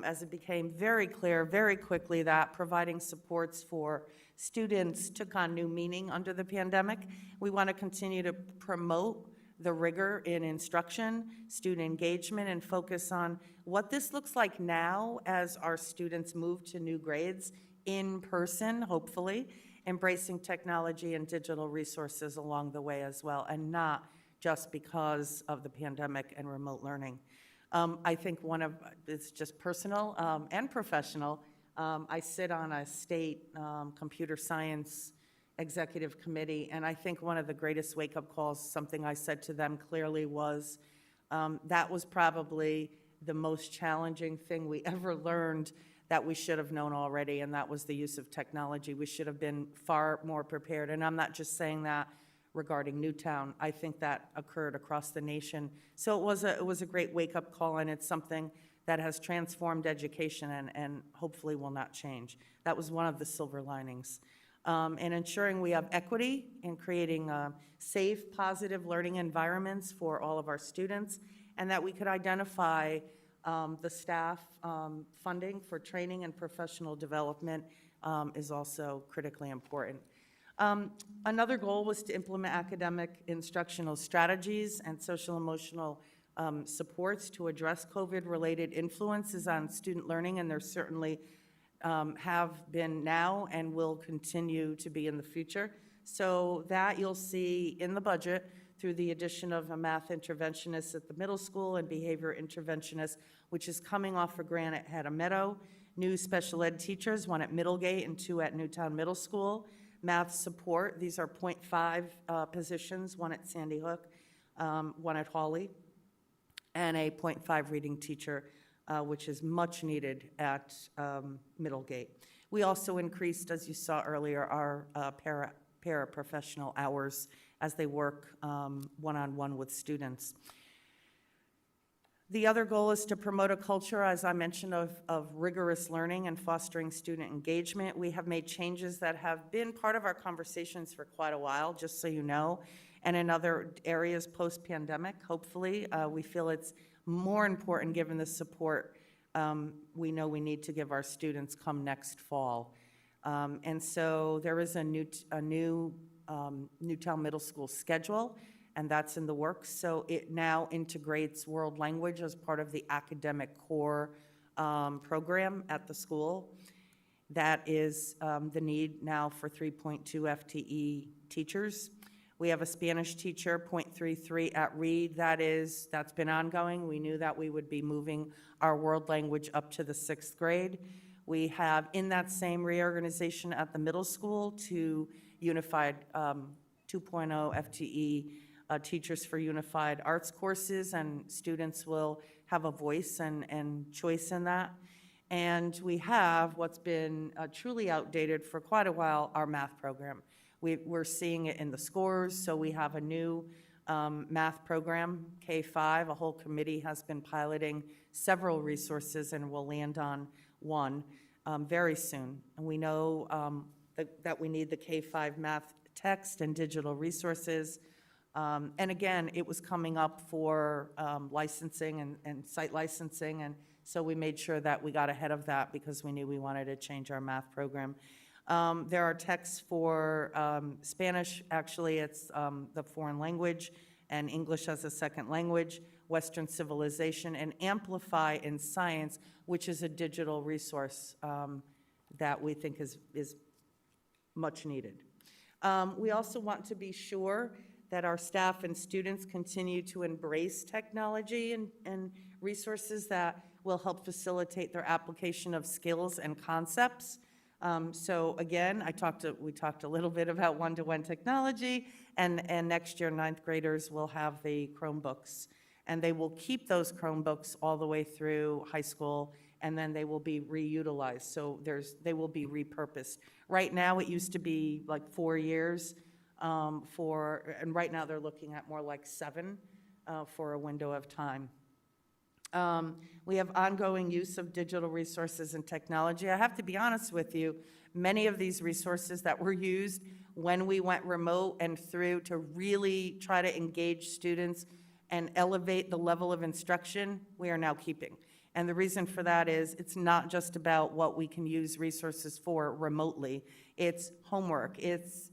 as it became very clear very quickly that providing supports for students took on new meaning under the pandemic. We want to continue to promote the rigor in instruction, student engagement, and focus on what this looks like now as our students move to new grades in person, hopefully, embracing technology and digital resources along the way as well, and not just because of the pandemic and remote learning. I think it's just personal and professional. I sit on a state computer science executive committee, and I think one of the greatest wake-up calls, something I said to them clearly was, that was probably the most challenging thing we ever learned that we should have known already, and that was the use of technology. We should have been far more prepared, and I'm not just saying that regarding Newtown. I think that occurred across the nation. So it was a great wake-up call, and it's something that has transformed education and hopefully will not change. That was one of the silver linings. And ensuring we have equity in creating safe, positive learning environments for all of our students, and that we could identify the staff funding for training and professional development is also critically important. Another goal was to implement academic instructional strategies and social-emotional supports to address COVID-related influences on student learning, and there certainly have been now and will continue to be in the future. So that you'll see in the budget through the addition of a math interventionist at the middle school and behavior interventionist, which is coming off a grant at Haddam Meadow, new special ed teachers, 1 at Middlegate and 2 at Newtown Middle School, math support, these are .5 positions, 1 at Sandy Hook, 1 at Hawley, and a .5 reading teacher, which is much needed at Middlegate. We also increased, as you saw earlier, our paraprofessional hours as they work one-on-one with students. The other goal is to promote a culture, as I mentioned, of rigorous learning and fostering student engagement. We have made changes that have been part of our conversations for quite a while, just so you know, and in other areas post-pandemic, hopefully. We feel it's more important given the support we know we need to give our students come next fall. And so there is a new Newtown Middle School schedule, and that's in the works. So it now integrates world language as part of the academic core program at the school. That is the need now for 3.2 FTE teachers. We have a Spanish teacher, .33 at Reed. That's been ongoing. We knew that we would be moving our world language up to the 6th grade. We have, in that same reorganization at the middle school, 2 unified 2.0 FTE teachers for unified arts courses, and students will have a voice and choice in that. And we have what's been truly outdated for quite a while, our math program. We're seeing it in the scores, so we have a new math program, K-5. A whole committee has been piloting several resources and will land on one. very soon. And we know that we need the K-5 math text and digital resources. And again, it was coming up for licensing and site licensing, and so we made sure that we got ahead of that because we knew we wanted to change our math program. There are texts for Spanish, actually it's the foreign language, and English as a second language, Western civilization, and Amplify in Science, which is a digital resource that we think is much needed. We also want to be sure that our staff and students continue to embrace technology and resources that will help facilitate their application of skills and concepts. So again, we talked a little bit about one-to-one technology, and next year, ninth graders will have the Chromebooks. And they will keep those Chromebooks all the way through high school, and then they will be reutilized. So they will be repurposed. Right now, it used to be like 4 years and right now they're looking at more like 7 for a window of time. We have ongoing use of digital resources and technology. I have to be honest with you, many of these resources that were used when we went remote and through to really try to engage students and elevate the level of instruction, we are now keeping. And the reason for that is it's not just about what we can use resources for remotely. It's homework, it's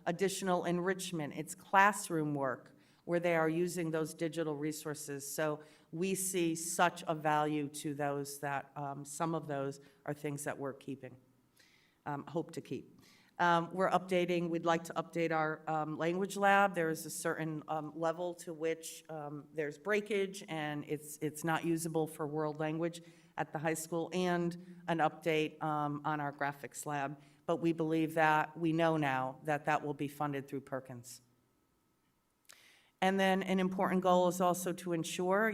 additional enrichment, it's classroom work where they are using those digital resources. So we see such a value to those that some of those are things that we're keeping, hope to keep. We'd like to update our language lab. There is a certain level to which there's breakage and it's not usable for world language at the high school, and an update on our graphics lab. But we believe that, we know now that will be funded through Perkins. And then an important goal is also to ensure,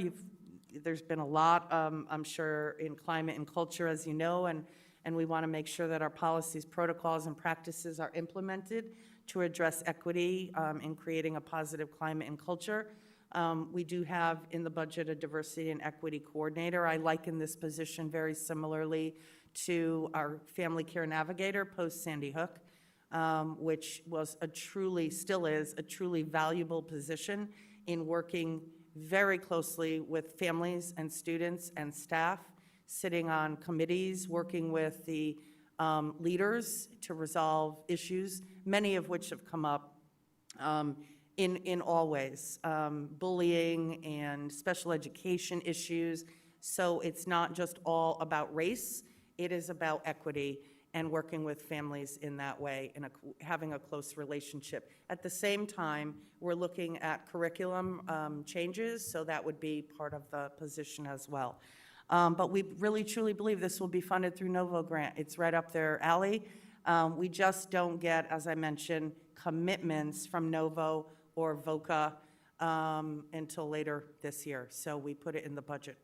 there's been a lot, I'm sure, in climate and culture, as you know, and we want to make sure that our policies, protocols, and practices are implemented to address equity in creating a positive climate and culture. We do have in the budget a diversity and equity coordinator. I liken this position very similarly to our family care navigator post Sandy Hook, which was still is a truly valuable position in working very closely with families and students and staff, sitting on committees, working with the leaders to resolve issues, many of which have come up in all ways, bullying and special education issues. So it's not just all about race, it is about equity and working with families in that way and having a close relationship. At the same time, we're looking at curriculum changes, so that would be part of the position as well. But we really truly believe this will be funded through Novo grant. It's right up their alley. We just don't get, as I mentioned, commitments from Novo or VOCA until later this year. So we put it in the budget.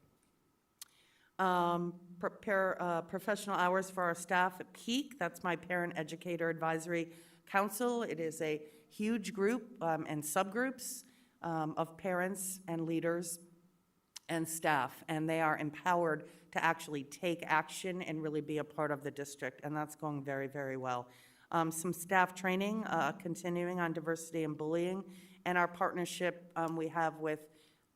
Prepare professional hours for our staff at Peak. That's my Parent Educator Advisory Council. It is a huge group and subgroups of parents and leaders and staff, and they are empowered to actually take action and really be a part of the district, and that's going very, very well. Some staff training continuing on diversity and bullying, and our partnership we have with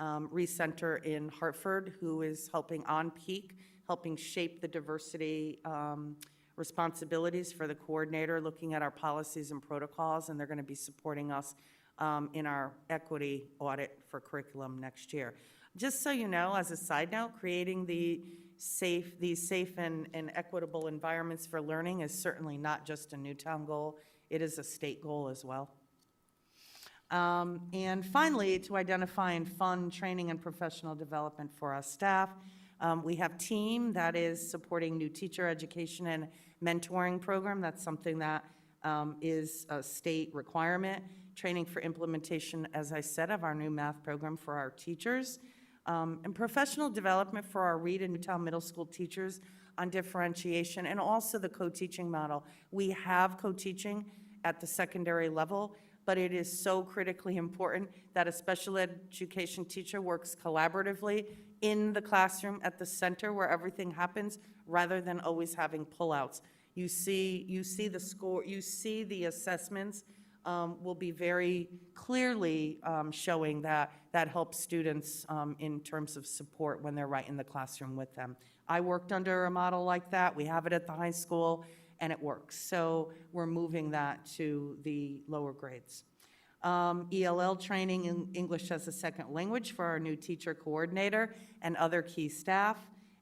Recenter in Hartford, who is helping on Peak, helping shape the diversity responsibilities for the coordinator, looking at our policies and protocols, and they're going to be supporting us in our equity audit for curriculum next year. Just so you know, as a side note, creating these safe and equitable environments for learning is certainly not just a Newtown goal, it is a state goal as well. And finally, to identify and fund training and professional development for our staff. We have TEAM that is supporting new teacher education and mentoring program. That's something that is a state requirement. Training for implementation, as I said, of our new math program for our teachers. And professional development for our Reed and Newtown Middle School teachers on differentiation and also the co-teaching model. We have co-teaching at the secondary level, but it is so critically important that a special education teacher works collaboratively in the classroom at the center where everything happens, rather than always having pullouts. You see the score, you see the assessments will be very clearly showing that helps students in terms of support when they're right in the classroom with them. I worked under a model like that. We have it at the high school, and it works. So we're moving that to the lower grades. ELL training in English as a second language for our new teacher coordinator and other key staff,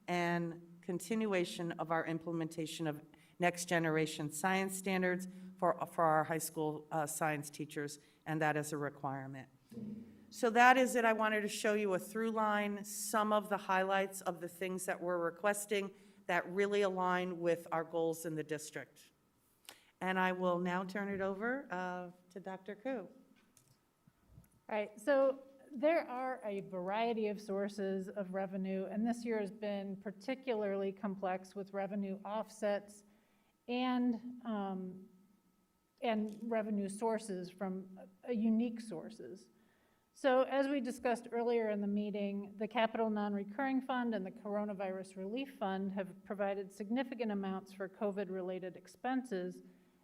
and continuation of our implementation of next generation science standards for our high school science teachers, and that is a requirement. So that is it. I wanted to show you a through line, some of the highlights of the things that we're requesting that really align with our goals in the district. And I will now turn it over to Dr. Koo. All right, so there are a variety of sources of revenue, and this year has been particularly complex with revenue offsets and revenue sources from unique sources. So as we discussed earlier in the meeting, the Capital Non-Recurring Fund and the Coronavirus Relief Fund have provided significant amounts for COVID-related expenses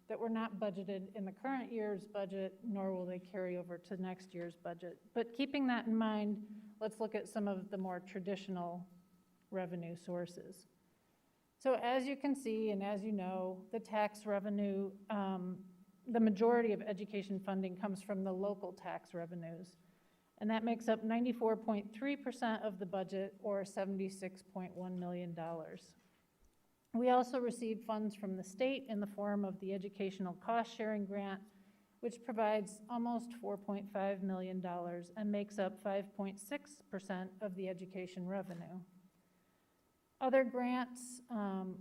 that were not budgeted in the current year's budget, nor will they carry over to next year's budget. But keeping that in mind, let's look at some of the more traditional revenue sources. So as you can see, and as you know, the tax revenue, the majority of education funding comes from the local tax revenues. And that makes up 94.3% of the budget, or $76.1 million. We also receive funds from the state in the form of the Educational Cost Sharing Grant, which provides almost $4.5 million and makes up 5.6% of the education revenue. Other grants,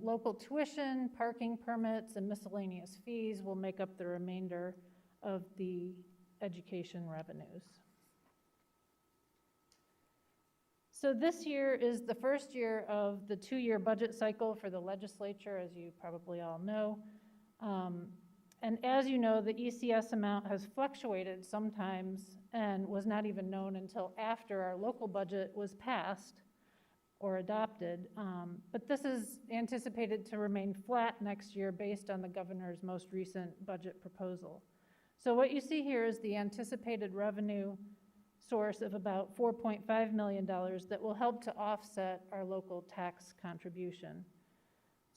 local tuition, parking permits, and miscellaneous fees will make up the remainder of the education revenues. So this year is the first year of the two-year budget cycle for the legislature, as you probably all know. And as you know, the ECS amount has fluctuated sometimes and was not even known until after our local budget was passed or adopted. But this is anticipated to remain flat next year based on the governor's most recent budget proposal. So what you see here is the anticipated revenue source of about $4.5 million that will help to offset our local tax contribution.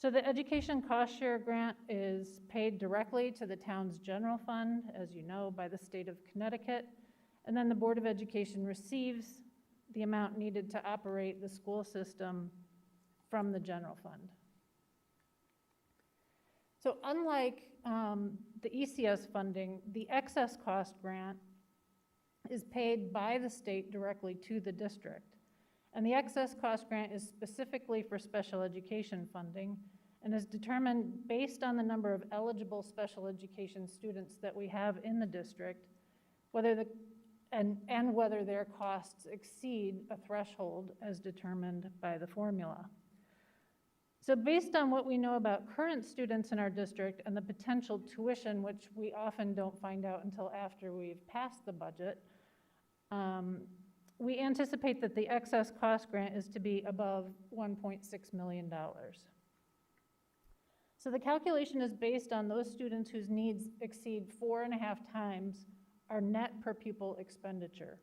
So the Education Cost Share Grant is paid directly to the town's general fund, as you know, by the state of Connecticut, and then the Board of Education receives the amount needed to operate the school system from the general fund. So unlike the ECS funding, the excess cost grant is paid by the state directly to the district. And the excess cost grant is specifically for special education funding and is determined based on the number of eligible special education students that we have in the district, whether whether their costs exceed a threshold as determined by the formula. So based on what we know about current students in our district and the potential tuition, which we often don't find out until after we've passed the budget, we anticipate that the excess cost grant is to be above $1.6 million. So the calculation is based on those students whose needs exceed 4.5 times our net per pupil expenditure.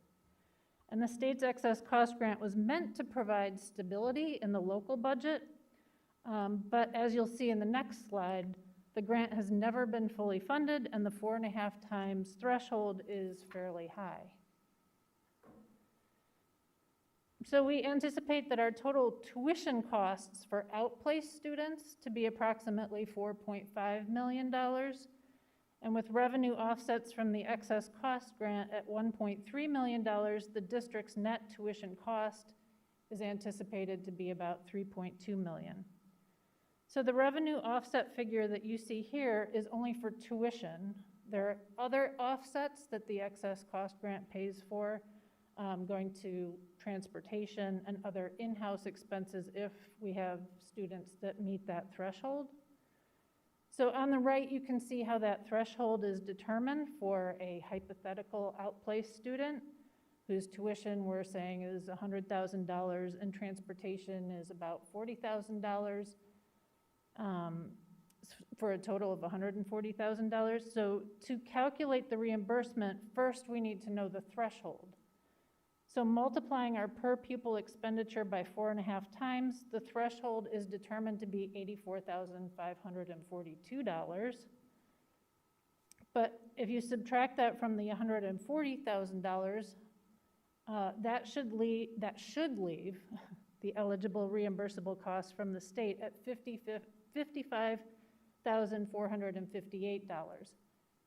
And the state's excess cost grant was meant to provide stability in the local budget, but as you'll see in the next slide, the grant has never been fully funded and the 4.5 times threshold is fairly high. So we anticipate that our total tuition costs for outplaced students to be approximately $4.5 million, and with revenue offsets from the excess cost grant at $1.3 million, the district's net tuition cost is anticipated to be about $3.2 million. So the revenue offset figure that you see here is only for tuition. There are other offsets that the excess cost grant pays for, going to transportation and other in-house expenses if we have students that meet that threshold. So on the right, you can see how that threshold is determined for a hypothetical outplaced student whose tuition we're saying is $100,000 and transportation is about $40,000, for a total of $140,000. So to calculate the reimbursement, first we need to know the threshold. So multiplying our per pupil expenditure by 4.5 times, the threshold is determined to be $84,542. But if you subtract that from the $140,000, that should leave the eligible reimbursable costs from the state at $55,458.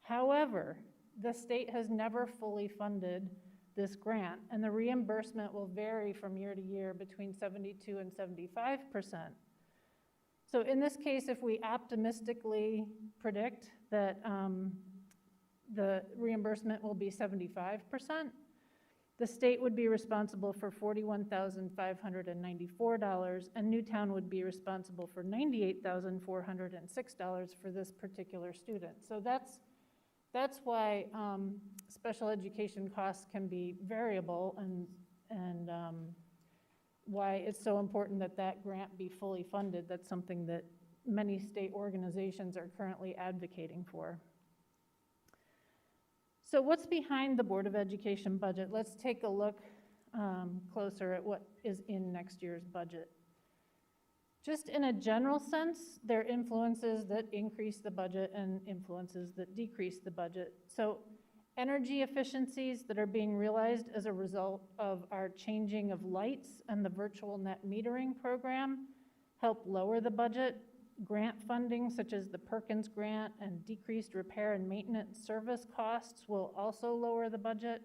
However, the state has never fully funded this grant, and the reimbursement will vary from year to year between 72 and 75%. So in this case, if we optimistically predict that the reimbursement will be 75%, the state would be responsible for $41,594, and Newtown would be responsible for $98,406 for this particular student. So that's why special education costs can be variable, and why it's so important that that grant be fully funded. That's something that many state organizations are currently advocating for. So what's behind the Board of Education budget? Let's take a look closer at what is in next year's budget. Just in a general sense, there are influences that increase the budget and influences that decrease the budget. So energy efficiencies that are being realized as a result of our changing of lights and the virtual net metering program help lower the budget. Grant funding such as the Perkins grant and decreased repair and maintenance service costs will also lower the budget,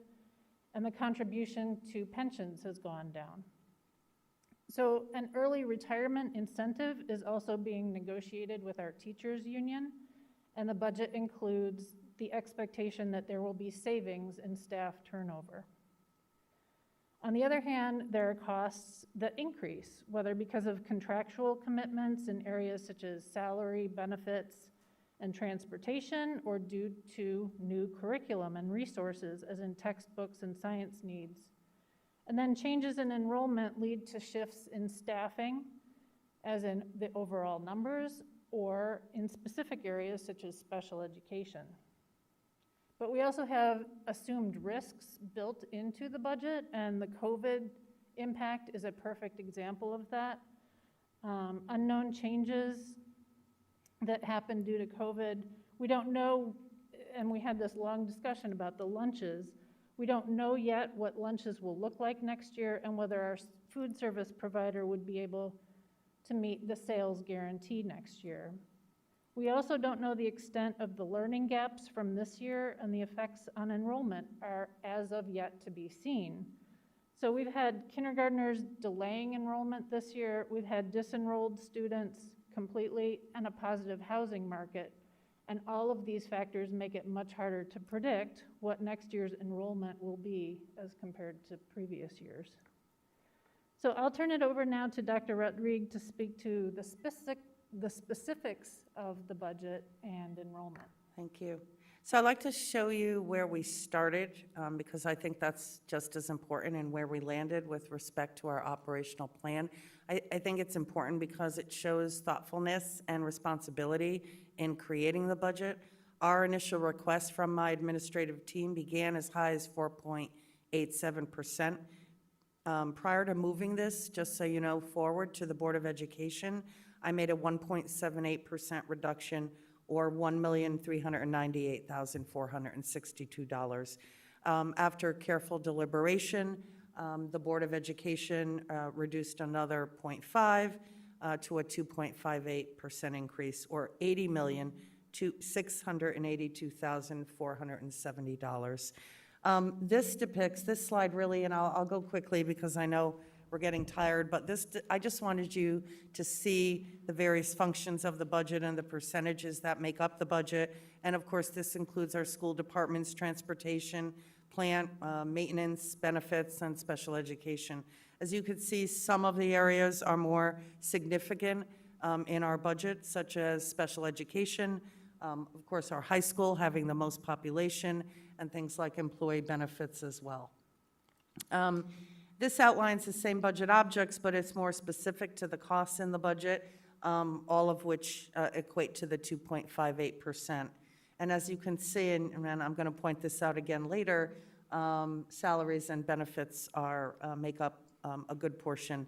and the contribution to pensions has gone down. So an early retirement incentive is also being negotiated with our teachers union, and the budget includes the expectation that there will be savings in staff turnover. On the other hand, there are costs that increase, whether because of contractual commitments in areas such as salary, benefits, and transportation, or due to new curriculum and resources, as in textbooks and science needs. And then changes in enrollment lead to shifts in staffing, as in the overall numbers, or in specific areas such as special education. But we also have assumed risks built into the budget, and the COVID impact is a perfect example of that. Unknown changes that happen due to COVID. We don't know, and we had this long discussion about the lunches. We don't know yet what lunches will look like next year and whether our food service provider would be able to meet the sales guarantee next year. We also don't know the extent of the learning gaps from this year, and the effects on enrollment are as of yet to be seen. So we've had kindergartners delaying enrollment this year, we've had disenrolled students completely, and a positive housing market. And all of these factors make it much harder to predict what next year's enrollment will be as compared to previous years. So I'll turn it over now to Dr. Rodrigue to speak to the specifics of the budget and enrollment. Thank you. So I'd like to show you where we started, because I think that's just as important, and where we landed with respect to our operational plan. I think it's important because it shows thoughtfulness and responsibility in creating the budget. Our initial request from my administrative team began as high as 4.87%. Prior to moving this, just so you know, forward to the Board of Education, I made a 1.78% reduction, or $1,398,462. After careful deliberation, the Board of Education reduced another 0.5 to a 2.58% increase, or $80,682,470. This depicts, this slide really, and I'll go quickly because I know we're getting tired, but I just wanted you to see the various functions of the budget and the percentages that make up the budget. And of course, this includes our school departments, transportation, plant, maintenance, benefits, and special education. As you can see, some of the areas are more significant in our budget, such as special education, of course, our high school having the most population, and things like employee benefits as well. This outlines the same budget objects, but it's more specific to the costs in the budget, all of which equate to the 2.58%. And as you can see, and I'm going to point this out again later, salaries and benefits make up a good portion.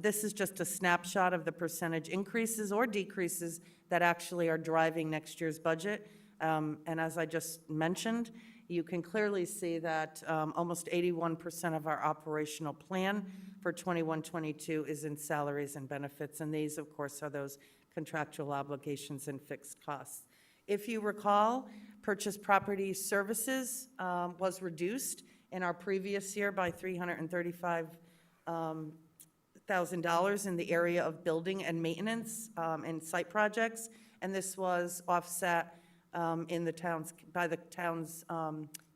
This is just a snapshot of the percentage increases or decreases that actually are driving next year's budget. And as I just mentioned, you can clearly see that almost 81% of our operational plan for 21-22 is in salaries and benefits. And these, of course, are those contractual obligations and fixed costs. If you recall, purchase property services was reduced in our previous year by $335,000 in the area of building and maintenance and site projects, and this was offset by the town's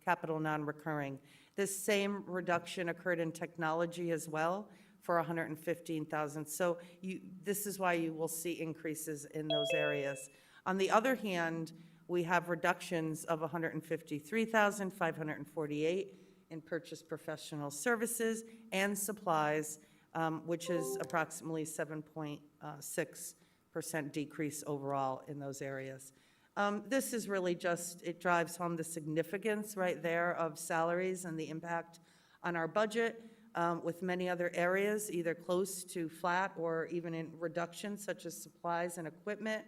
capital non-recurring. This same reduction occurred in technology as well for $115,000. So this is why you will see increases in those areas. On the other hand, we have reductions of $153,548 in purchase professional services and supplies, which is approximately 7.6% decrease overall in those areas. This is really just, it drives home the significance right there of salaries and the impact on our budget, with many other areas either close to flat or even in reductions, such as supplies and equipment,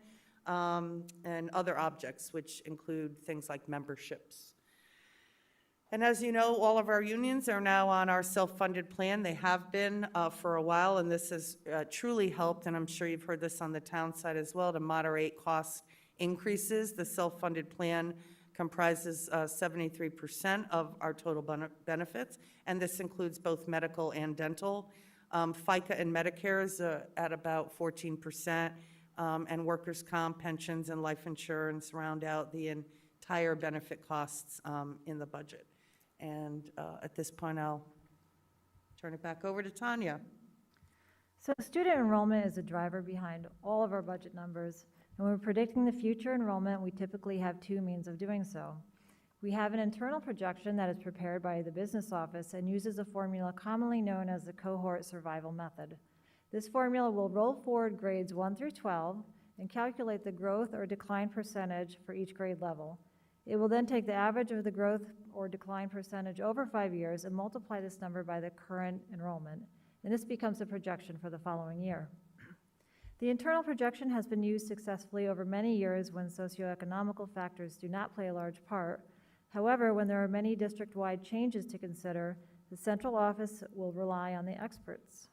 and other objects, which include things like memberships. And as you know, all of our unions are now on our self-funded plan. They have been for a while, and this has truly helped, and I'm sure you've heard this on the town side as well, to moderate cost increases. The self-funded plan comprises 73% of our total benefits, and this includes both medical and dental. FICA and Medicare is at about 14%, and workers' comp, pensions, and life insurance round out the entire benefit costs in the budget. And at this point, I'll turn it back over to Tanya. So student enrollment is a driver behind all of our budget numbers. And when we're predicting the future enrollment, we typically have two means of doing so. We have an internal projection that is prepared by the business office and uses a formula commonly known as the cohort survival method. This formula will roll forward grades 1 through 12 and calculate the growth or decline percentage for each grade level. It will then take the average of the growth or decline percentage over 5 years and multiply this number by the current enrollment, and this becomes a projection for the following year. The internal projection has been used successfully over many years when socioeconomical factors do not play a large part. However, when there are many district-wide changes to consider, the central office will rely on the experts.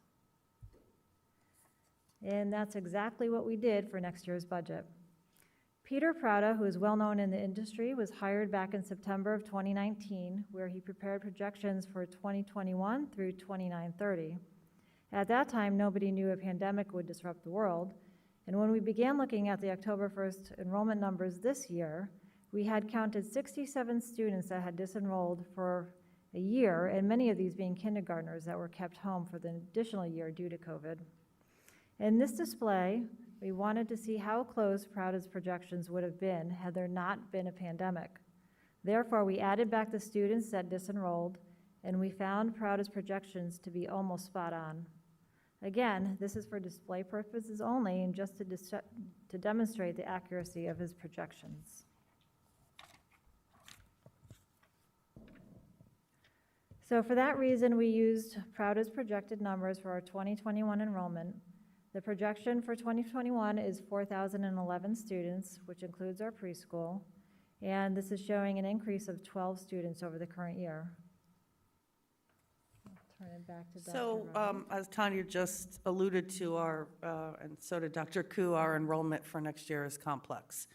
And that's exactly what we did for next year's budget. Peter Prada, who is well known in the industry, was hired back in September of 2019, where he prepared projections for 2021 through 2930. At that time, nobody knew a pandemic would disrupt the world, and when we began looking at the October 1st enrollment numbers this year, we had counted 67 students that had disenrolled for a year, and many of these being kindergartners that were kept home for the additional year due to COVID. In this display, we wanted to see how close Prada's projections would have been had there not been a pandemic. Therefore, we added back the students that disenrolled, and we found Prada's projections to be almost spot on. Again, this is for display purposes only and just to demonstrate the accuracy of his projections. So for that reason, we used Prada's projected numbers for our 2021 enrollment. The projection for 2021 is 4,011 students, which includes our preschool, and this is showing an increase of 12 students over the current year. I'll turn it back to Dr. So, Rowe. as Tanya just alluded to, and so did Dr. Koo, our enrollment for next year is complex.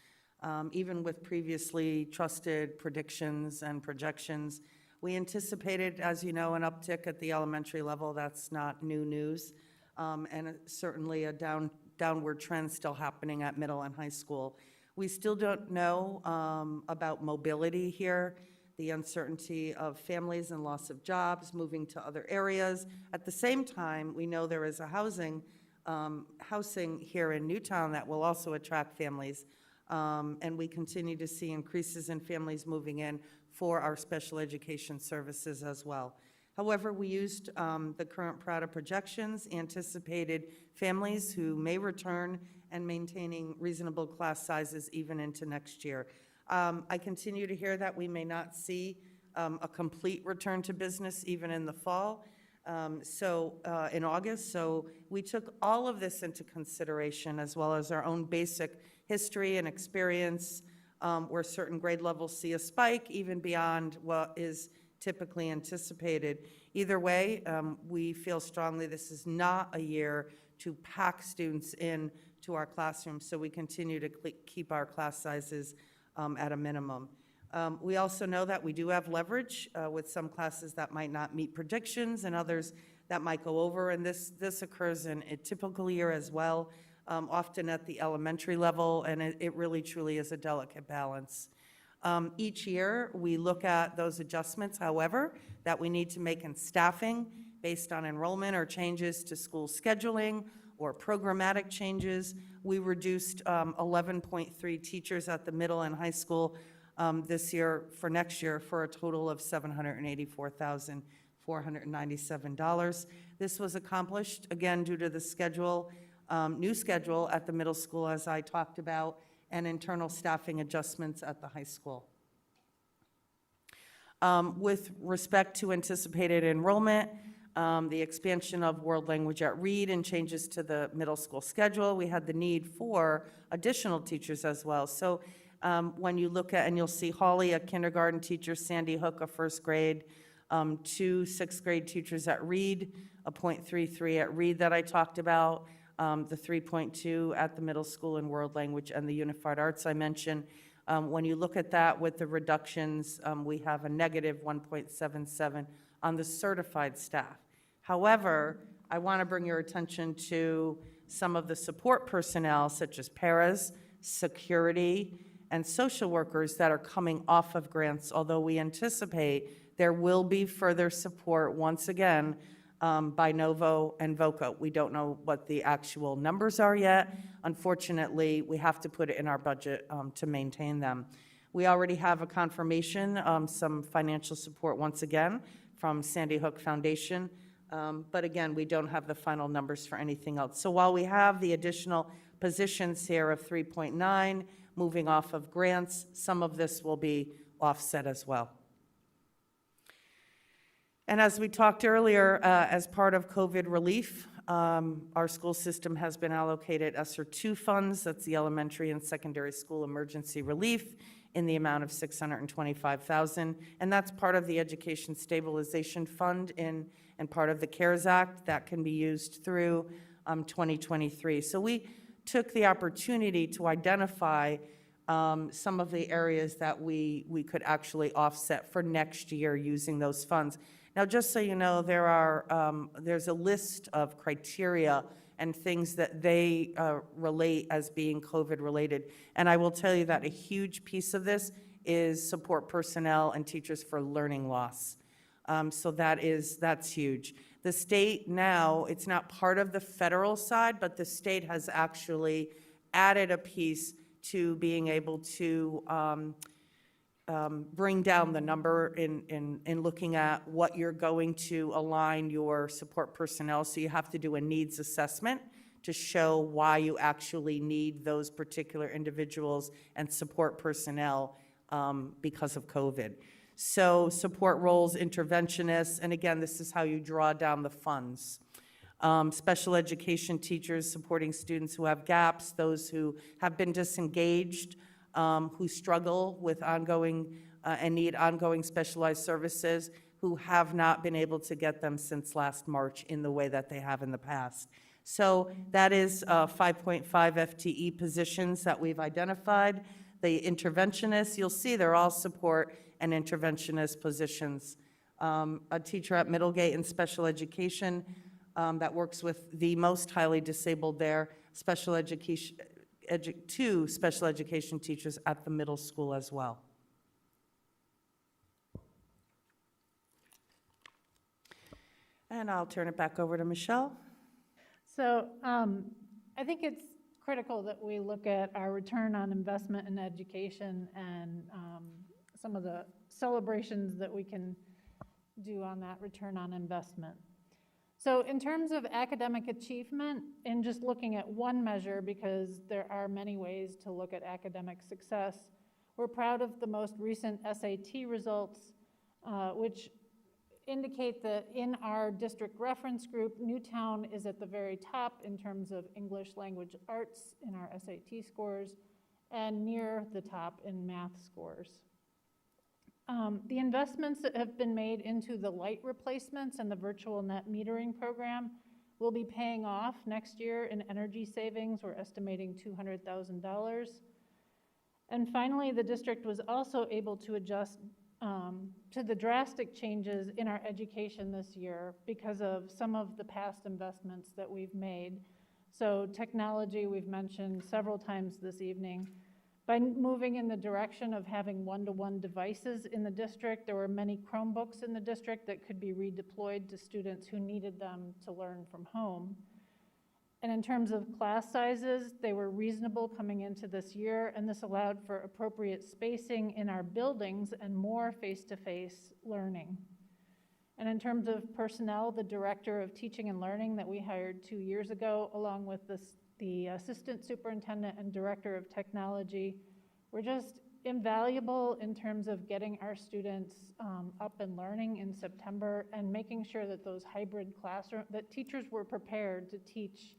Even with previously trusted predictions and projections, we anticipated, as you know, an uptick at the elementary level. That's not new news. And certainly a downward trend still happening at middle and high school. We still don't know about mobility here, the uncertainty of families and loss of jobs, moving to other areas. At the same time, we know there is a housing housing here in Newtown that will also attract families. And we continue to see increases in families moving in for our special education services as well. However, we used the current Prada projections, anticipated families who may return, and maintaining reasonable class sizes even into next year. I continue to hear that we may not see a complete return to business even in the fall, in August. So we took all of this into consideration, as well as our own basic history and experience, where certain grade levels see a spike even beyond what is typically anticipated. Either way, we feel strongly this is not a year to pack students in to our classrooms, so we continue to keep our class sizes at a minimum. We also know that we do have leverage with some classes that might not meet predictions and others that might go over, and this occurs in a typical year as well, often at the elementary level, and it really truly is a delicate balance. Each year, we look at those adjustments, however, that we need to make in staffing based on enrollment or changes to school scheduling or programmatic changes. We reduced 11.3 teachers at the middle and high school this year for next year for a total of $784,497. This was accomplished, again, due to the schedule, new schedule at the middle school, as I talked about, and internal staffing adjustments at the high school. With respect to anticipated enrollment, the expansion of world language at Reed and changes to the middle school schedule, we had the need for additional teachers as well. So when you look at, and you'll see Holly, a kindergarten teacher, Sandy Hook, a first grade, 2 sixth grade teachers at Reed, a .33 at Reed that I talked about, the 3.2 at the middle school in world language and the unified arts I mentioned. When you look at that with the reductions, we have a negative 1.77 on the certified staff. However, I want to bring your attention to some of the support personnel, such as paras, security, and social workers that are coming off of grants, although we anticipate there will be further support once again by Novo and VOCA. We don't know what the actual numbers are yet. Unfortunately, we have to put it in our budget to maintain them. We already have a confirmation, some financial support once again from Sandy Hook Foundation, but again, we don't have the final numbers for anything else. So while we have the additional positions here of 3.9 moving off of grants, some of this will be offset as well. And as we talked earlier, as part of COVID relief, our school system has been allocated ESSER 2 funds, that's the elementary and secondary school emergency relief, in the amount of $625,000, and that's part of the Education Stabilization Fund and part of the CARES Act that can be used through 2023. So we took the opportunity to identify some of the areas that we could actually offset for next year using those funds. Now, just so you know, there's a list of criteria and things that they relate as being COVID-related. And I will tell you that a huge piece of this is support personnel and teachers for learning loss. So that's huge. The state now, it's not part of the federal side, but the state has actually added a piece to being able to bring down the number in looking at what you're going to align your support personnel. So you have to do a needs assessment to show why you actually need those particular individuals and support personnel because of COVID. So support roles, interventionists, and again, this is how you draw down the funds. Special education teachers supporting students who have gaps, those who have been disengaged, who struggle with ongoing and need ongoing specialized services, who have not been able to get them since last March in the way that they have in the past. So that is 5.5 FTE positions that we've identified. The interventionists, you'll see they're all support and interventionist positions. A teacher at Middlegate in special education that works with the most highly disabled there, special education, two special education teachers at the middle school as well. And I'll turn it back over to Michelle. So I think it's critical that we look at our return on investment in education and some of the celebrations that we can do on that return on investment. So in terms of academic achievement, and just looking at one measure, because there are many ways to look at academic success, we're proud of the most recent SAT results, which indicate that in our district reference group, Newtown is at the very top in terms of English language arts in our SAT scores, and near the top in math scores. The investments that have been made into the light replacements and the virtual net metering program will be paying off next year in energy savings. We're estimating $200,000. And finally, the district was also able to adjust to the drastic changes in our education this year because of some of the past investments that we've made. So technology, we've mentioned several times this evening. By moving in the direction of having one-to-one devices in the district, there were many Chromebooks in the district that could be redeployed to students who needed them to learn from home. And in terms of class sizes, they were reasonable coming into this year, and this allowed for appropriate spacing in our buildings and more face-to-face learning. And in terms of personnel, the director of teaching and learning that we hired 2 years ago, along with the assistant superintendent and director of technology, were just invaluable in terms of getting our students up and learning in September and making sure that those hybrid classroom, that teachers were prepared to teach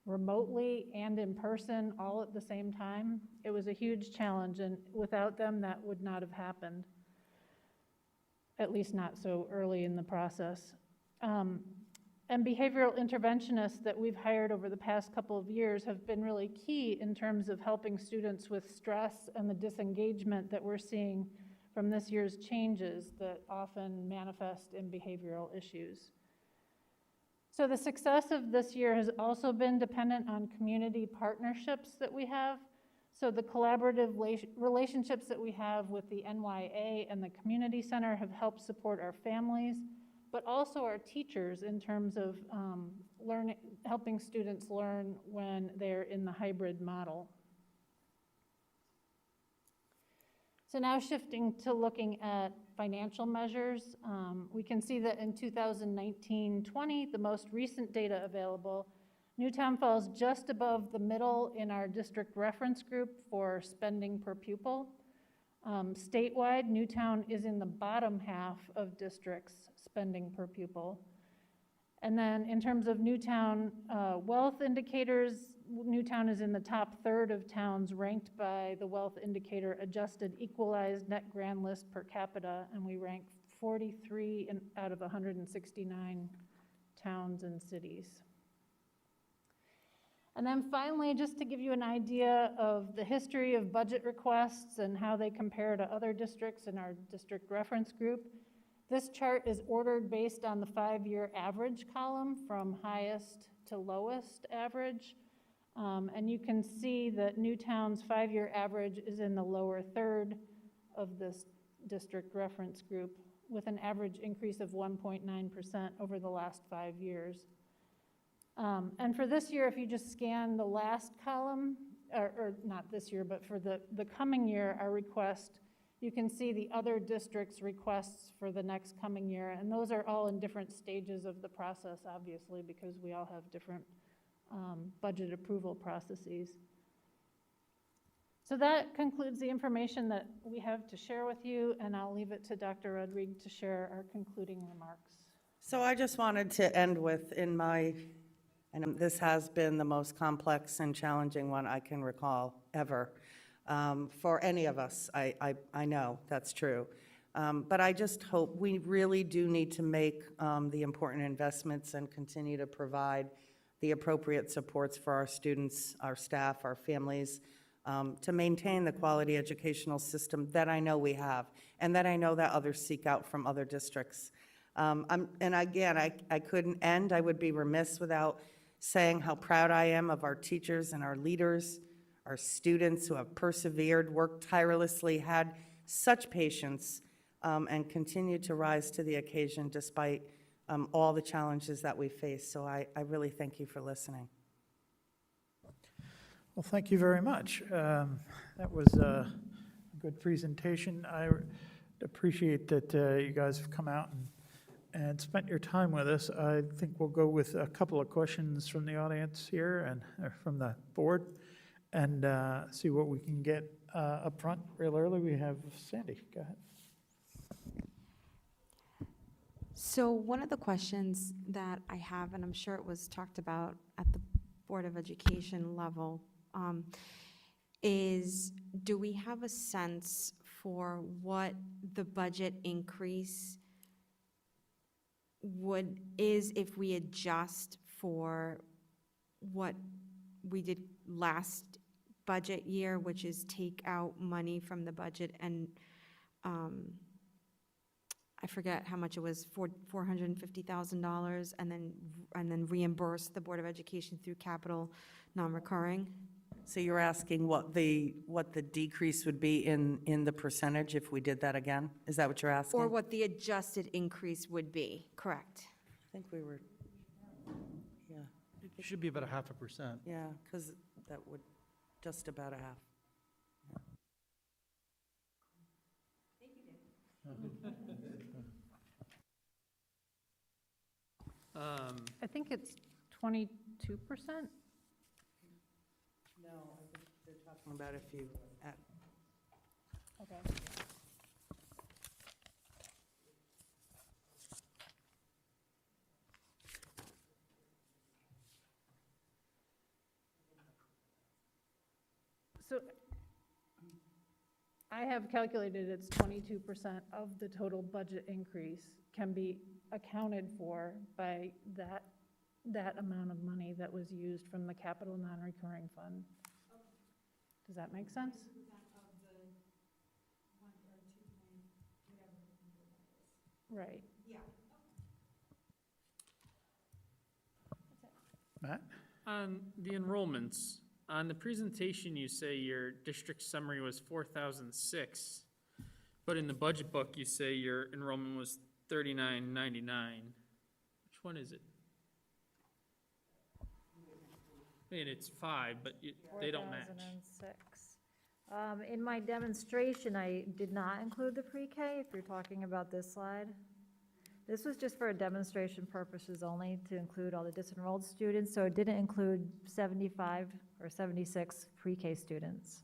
remotely and in person all at the same time. It was a huge challenge, and without them, that would not have happened, at least not so early in the process. And behavioral interventionists that we've hired over the past couple of years have been really key in terms of helping students with stress and the disengagement that we're seeing from this year's changes that often manifest in behavioral issues. So the success of this year has also been dependent on community partnerships that we have. So the collaborative relationships that we have with the NYA and the community center have helped support our families, but also our teachers in terms of helping students learn when they're in the hybrid model. So now shifting to looking at financial measures, we can see that in 2019-20, the most recent data available, Newtown falls just above the middle in our district reference group for spending per pupil. Statewide, Newtown is in the bottom half of districts spending per pupil. And then in terms of Newtown wealth indicators, Newtown is in the top third of towns ranked by the wealth indicator adjusted equalized net grand list per capita, and we rank 43 out of 169 towns and cities. And then finally, just to give you an idea of the history of budget requests and how they compare to other districts in our district reference group, this chart is ordered based on the 5-year average column from highest to lowest average. And you can see that Newtown's 5-year average is in the lower third of this district reference group with an average increase of 1.9% over the last 5 years. And for this year, if you just scan the last column, or not this year, but for the coming year, our request, you can see the other districts' requests for the next coming year. And those are all in different stages of the process, obviously, because we all have different budget approval processes. So that concludes the information that we have to share with you, and I'll leave it to Dr. Rodrigue to share our concluding remarks. So I just wanted to end with, and this has been the most complex and challenging one I can recall ever for any of us. I know that's true. But I just hope we really do need to make the important investments and continue to provide the appropriate supports for our students, our staff, our families, to maintain the quality educational system that I know we have and that I know that others seek out from other districts. And again, I couldn't end. I would be remiss without saying how proud I am of our teachers and our leaders, our students who have persevered, worked tirelessly, had such patience, and continued to rise to the occasion despite all the challenges that we face. So I really thank you for listening. Well, thank you very much. That was a good presentation. I appreciate that you guys have come out and spent your time with us. I think we'll go with a couple of questions from the audience here and from the board, and see what we can get up front real early. We have Sandy, go ahead. So one of the questions that I have, and I'm sure it was talked about at the Board of Education level, is do we have a sense for what the budget increase is if we adjust for what we did last budget year, which is take out money from the budget and I forget how much it was, $450,000, and then reimburse the Board of Education through capital non-recurring? So you're asking what the decrease would be in the percentage if we did that again? Is that what you're asking? Or what the adjusted increase would be, correct? I think we were, yeah, It should be about 0.5%. yeah, because that would, just about a half. I think it's 22%. No, I think they're talking about if you, Okay. So I have calculated it's 22% of the total budget increase can be accounted for by that amount of money that was used from the capital non-recurring fund. Does that make sense? Right. Matt? On the enrollments, on the presentation, you say your district summary was 4,006, but in the budget book, you say your enrollment was 3999. Which one is it? I mean, it's 5, but they don't match. 4,006. In my demonstration, I did not include the pre-K, if you're talking about this slide. This was just for demonstration purposes only, to include all the disenrolled students, so it didn't include 75 or 76 pre-K students.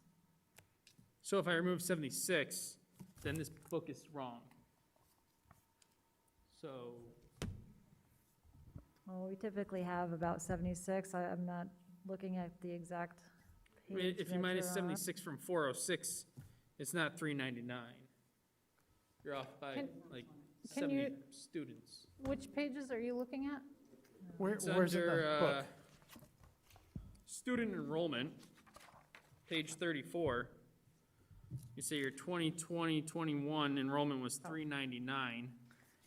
So if I remove 76, then this book is wrong. So, Well, we typically have about 76. I'm not looking at the exact I mean, page if you that minus you're on. 76 from 406, it's not 399. You're off by Can- like can 70 you- students. Which pages are you looking at? It's Where's it in under, the book? Student enrollment, page 34. You say your 2020-21 enrollment was 399.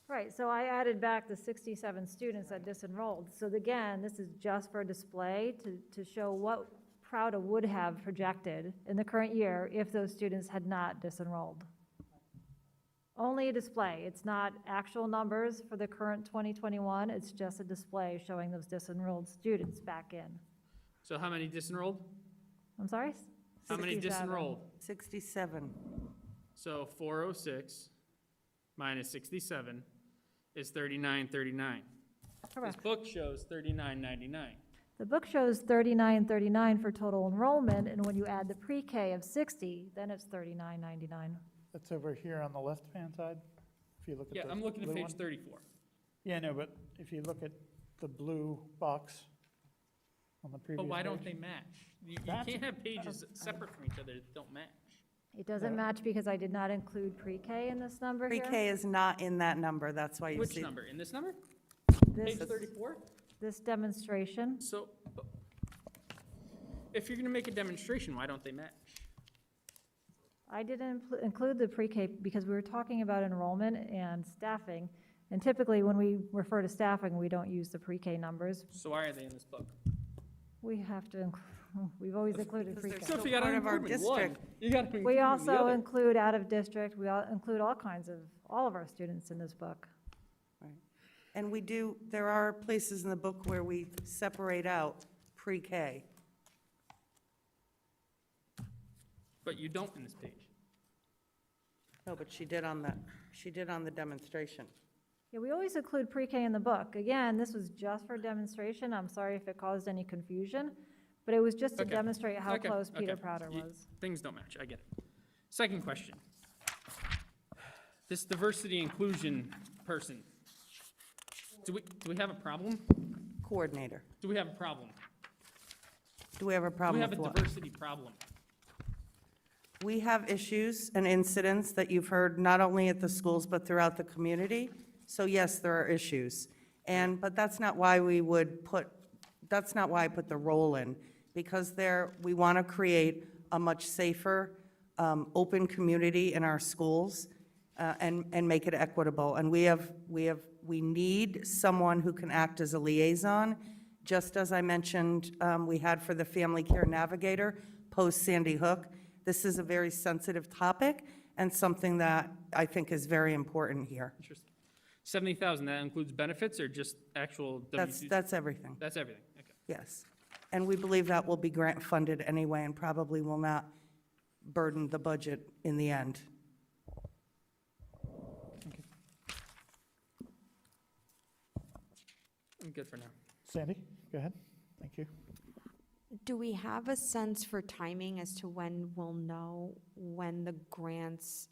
Right, so I added back the 67 students that disenrolled. So again, this is just for display to show what Prouda would have projected in the current year if those students had not disenrolled. Only a display. It's not actual numbers for the current 2021. It's just a display showing those disenrolled students back in. So how many disenrolled? I'm sorry? How many 67. disenrolled? 67. So 406 minus 67 is 3939. This Correct. book shows 3999. The book shows 3939 for total enrollment, and when you add the pre-K of 60, then it's 3999. That's over here on the left-hand side, if you look at the Yeah, I'm looking at blue page one. 34. Yeah, no, but if you look at the blue box on the previous But why don't page. they match? You That's- can't have pages separate from each other that don't match. It doesn't match because I did not include pre-K in this number here. Pre-K is not in that number, that's why you Which see. number? In this number? This, Page 34? this demonstration, So, if you're gonna make a demonstration, why don't they match? I didn't include the pre-K because we were talking about enrollment and staffing. And typically, when we refer to staffing, we don't use the pre-K numbers. So why are they in this book? We have to, we've always included Because they're pre-K. So if Still you gotta part of our include one, district. you gotta include We the also other. include out-of-district, we include all kinds of, all of our students in this book. And there are places in the book where we separate out pre-K. But you don't in this page. No, but she did on the demonstration. Yeah, we always include pre-K in the book. Again, this was just for demonstration. I'm sorry if it caused any confusion, but it was just to Okay. demonstrate how Okay, close Peter okay. Prouder You- was. Things don't match, I get it. Second question. This diversity inclusion person, do we have a problem? Coordinator. Do we have a problem? Do we have a Do we problem have with a what? diversity problem? We have issues and incidents that you've heard not only at the schools but throughout the community. So yes, there are issues. But that's not why that's not why I put the role in, because we want to create a much safer, open community in our schools and make it equitable. And we need someone who can act as a liaison, just as I mentioned we had for the Family Care Navigator post Sandy Hook. This is a very sensitive topic and something that I think is very important here. Interesting. 70,000, that includes benefits or just actual W-2s? That's everything, That's everything, okay. yes. And we believe that will be grant funded anyway and probably will not burden the budget in the end. I'm good for now. Sandy, go ahead. Thank you. Do we have a sense for timing as to when we'll know when the grants,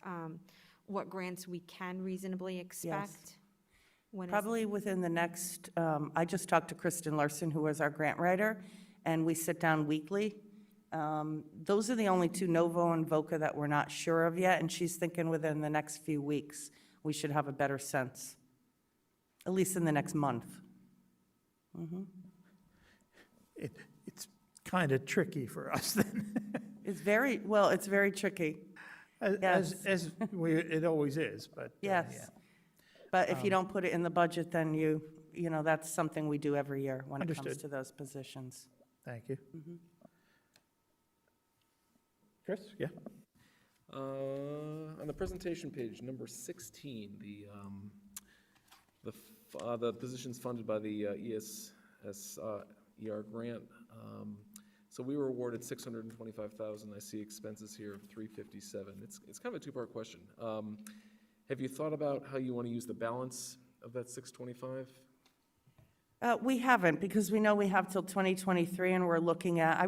what grants we can reasonably expect? When is- Probably within the next, I just talked to Kristen Larson, who was our grant writer, and we sit down weekly. Those are the only two, Novo and Voca, that we're not sure of yet, and she's thinking within the next few weeks, we should have a better sense, at least in the next month. It's kind of tricky for us then, It's very tricky, it always is, but. yes. But if you don't put it in the budget, then you know, that's something we do every year when it comes Understood. to those positions. Thank you. Chris, yeah? On the presentation page, number 16, the positions funded by the ER grant. So we were awarded $625,000. I see expenses here of $357. It's kind of a two-part question. Have you thought about how you want to use the balance of that $625? We haven't, because we know we have till 2023, and we're looking at,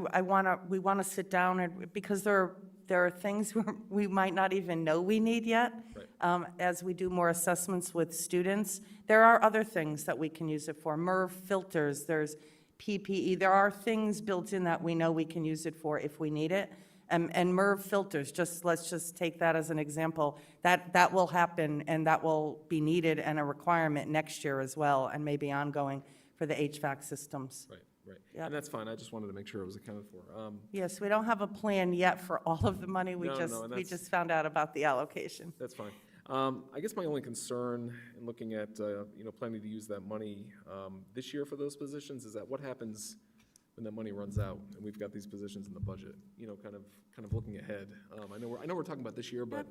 we want to sit down, and because there are things we might not even know we need yet. Right. As we do more assessments with students. There are other things that we can use it for, MERV filters, there's PPE, there are things built in that we know we can use it for if we need it. And MERV filters, let's just take that as an example, that will happen, and that will be needed and a requirement next year as well, and maybe ongoing for the HVAC systems. Right. Yep. And that's fine. I just wanted to make sure it was accounted for. Yes, we don't have a plan yet for all of the money, we No, and we that's- just found out about the allocation. That's fine. I guess my only concern in looking at, planning to use that money this year for those positions is that what happens when that money runs out and we've got these positions in the budget, kind of looking ahead. I know we're talking about this year, but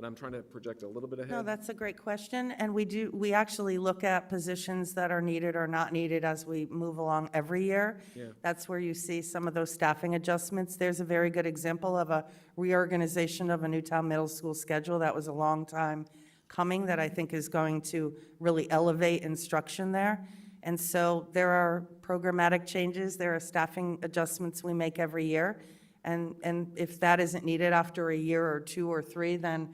I'm trying to project a little bit ahead. No, that's a great question, and we actually look at positions that are needed or not needed as we move along every year. Yeah. That's where you see some of those staffing adjustments. There's a very good example of a reorganization of a Newtown Middle School schedule that was a long time coming, that I think is going to really elevate instruction there. And so there are programmatic changes, there are staffing adjustments we make every year, and if that isn't needed after a year or two or three, then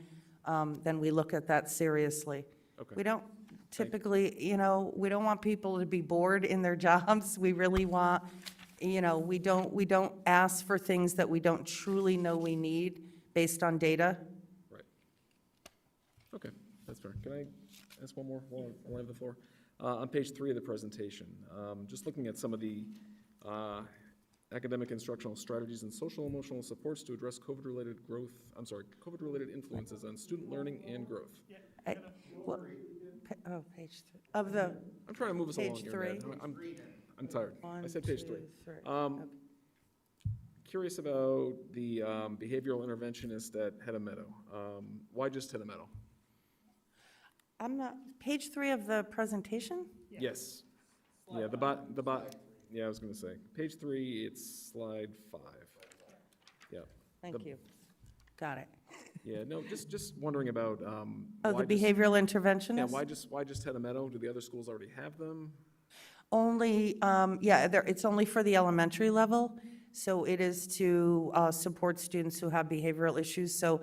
we look at that seriously. Okay. We don't typically, we don't want people to be bored in their jobs. We really want, we don't ask for things that we don't truly know we need based on data. Right. Okay, that's fair. Can I ask one more while I have the floor? On page 3 of the presentation, just looking at some of the academic instructional strategies and social emotional supports to address COVID-related influences on student learning and growth. Page 3. Of the, I'm trying to move us along Page here, 3. Ned. I'm tired. I one, said page 3. two, three. Curious about the behavioral interventionist at Hedda Meadow. Why just Hedda Meadow? I'm not, page 3 of the presentation? Yes. Yeah, yeah, I was gonna say, page 3, it's slide 5. Yeah. Thank you. Got it. Yeah, no, just wondering about, Oh, why the just- behavioral Yeah, interventionist? why just Head Meadow? Do the other schools already have them? Only, it's only for the elementary level, so it is to support students who have behavioral issues. So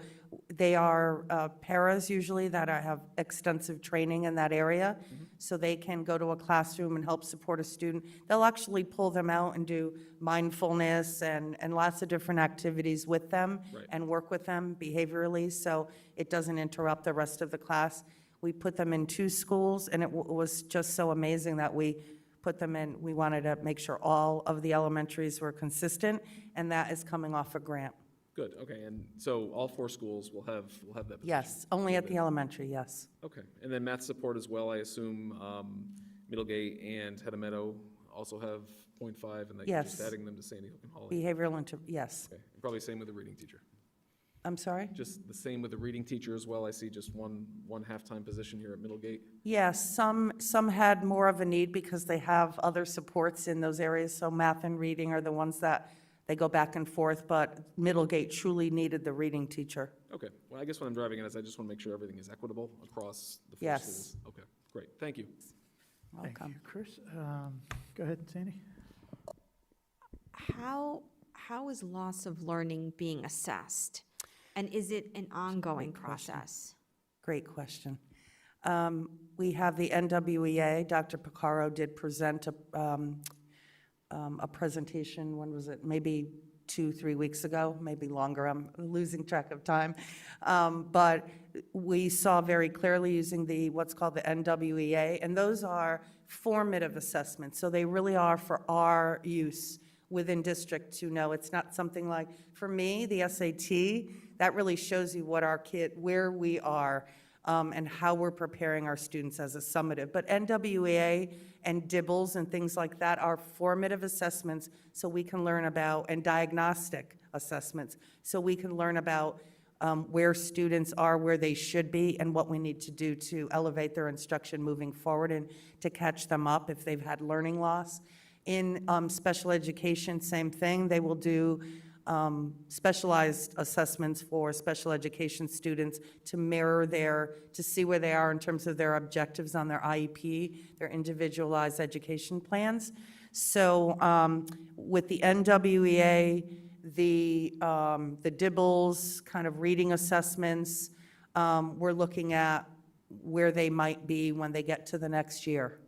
they are paras usually that have extensive training in that area, so they can go to a classroom and help support a student. They'll actually pull them out and do mindfulness and lots of different activities with them Right. and work with them behaviorally, so it doesn't interrupt the rest of the class. We put them in 2 schools, and it was just so amazing that we put them in. We wanted to make sure all of the elementaries were consistent, and that is coming off a grant. Good, okay, and so all 4 schools will have that position? Yes, only at the elementary, yes. Okay, and then math support as well, I assume, Middlegate and Head Meadow also have .5, and that you're just Yes. adding them to Sandy Hook and Holly? Yes. Okay, probably same with the reading teacher. I'm sorry? Just the same with the reading teacher as well, I see just one half-time position here at Middlegate. Yes, some had more of a need because they have other supports in those areas, so math and reading are the ones that they go back and forth, but Middlegate truly needed the reading teacher. Okay, well, I guess what I'm driving at is I just want to make sure everything is equitable across the 4 Yes. schools. Okay, great, thank you. Thank Welcome. you, Chris. Go ahead, Sandy. How is loss of learning being assessed? And is it an ongoing process? Great question. We have the NWEA, Dr. Picaro did present a presentation, when was it? Maybe 2-3 weeks ago, maybe longer, I'm losing track of time. But we saw very clearly using what's called the NWEA, and those are formative assessments. So they really are for our use within district to know. It's not something like, for me, the SAT, that really shows you what where we are, and how we're preparing our students as a summative. But NWEA and DIBELS and things like that are formative assessments, so we can learn about, and diagnostic assessments, so we can learn about where students are, where they should be, and what we need to do to elevate their instruction moving forward and to catch them up if they've had learning loss. In special education, same thing. They will do specialized assessments for special education students to mirror to see where they are in terms of their objectives on their IEP, their individualized education plans. So with the NWEA, the DIBELS, kind of reading assessments, we're looking at where they might be when they get to the next year.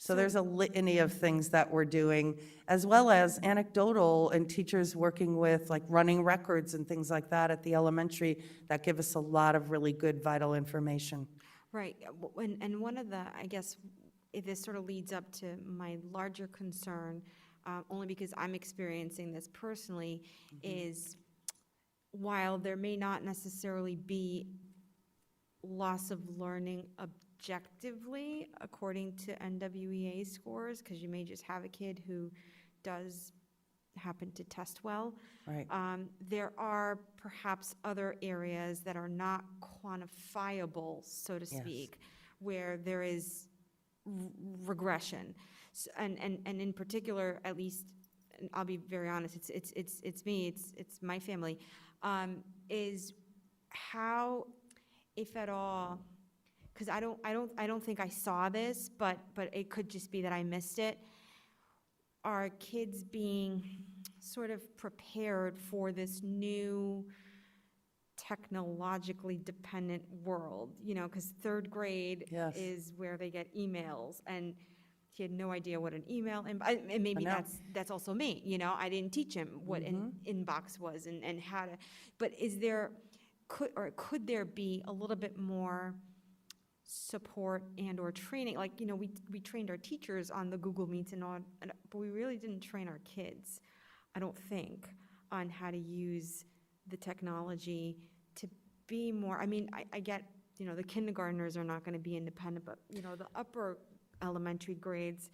So there's a litany of things that we're doing, as well as anecdotal and teachers working with, like, running records and things like that at the elementary that give us a lot of really good, vital information. Right, and one of the, I guess, if this sort of leads up to my larger concern, only because I'm experiencing this personally, is while there may not necessarily be loss of learning objectively according to NWEA scores, because you may just have a kid who does happen to test well. Right. There are perhaps other areas that are not quantifiable, so to Yes. speak, where there is regression. And in particular, at least, and I'll be very honest, it's me, it's my family, is how, if at all, because I don't think I saw this, but it could just be that I missed it. Are kids being sort of prepared for this new technologically dependent world? You know, because 3rd grade Yes. is where they get emails, and he had no idea what an email, and maybe know. that's also me. You know, I didn't teach him what an inbox was and how to. But could there be a little bit more support and or training? Like, you know, we trained our teachers on the Google Meets and all, but we really didn't train our kids, I don't think, on how to use the technology to be more, I mean, I get, you know, the kindergartners are not going to be independent, but, you know, the upper elementary grades,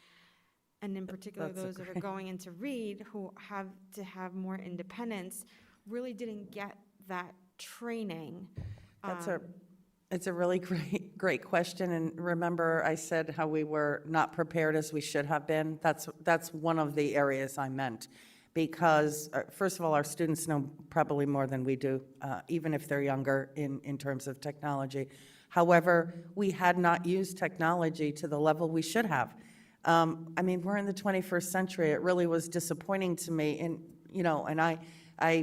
and in particular That's a those that are going into read, who have to have more independence, really didn't get that training. It's a really great question, and remember, I said how we were not prepared as we should have been. That's one of the areas I meant, because, first of all, our students know probably more than we do, even if they're younger in terms of technology. However, we had not used technology to the level we should have. I mean, we're in the 21st century. It really was disappointing to me, and, you know, and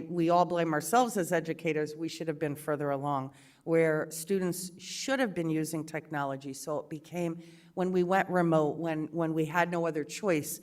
we all blame ourselves as educators. We should have been further along, where students should have been using technology. So it became, when we went remote, when we had no other choice,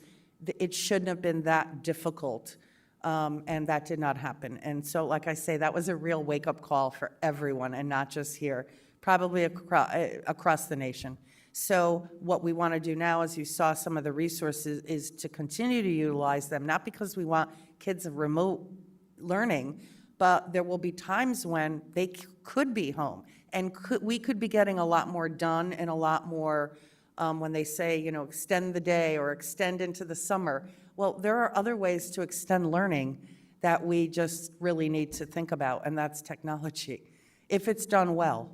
it shouldn't have been that difficult, and that did not happen. And so, like I say, that was a real wake-up call for everyone, and not just here, probably across the nation. So what we want to do now, as you saw some of the resources, is to continue to utilize them, not because we want kids of remote learning, but there will be times when they could be home, and we could be getting a lot more done, and a lot more, when they say, you know, extend the day or extend into the summer. Well, there are other ways to extend learning that we just really need to think about, and that's technology, if it's done well.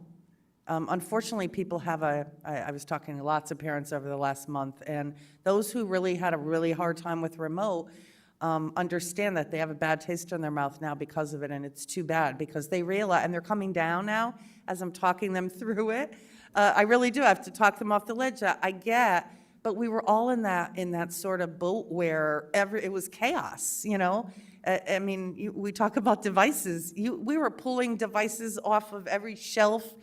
Unfortunately, people have I was talking to lots of parents over the last month, and those who really had a really hard time with remote understand that they have a bad taste in their mouth now because of it, and it's too bad, because they realize, and they're coming down now as I'm talking them through it. I really do have to talk them off the ledge. I get, but we were all in that sort of boat where it was chaos, you know? I mean, we talk about devices. We were pulling devices off of every shelf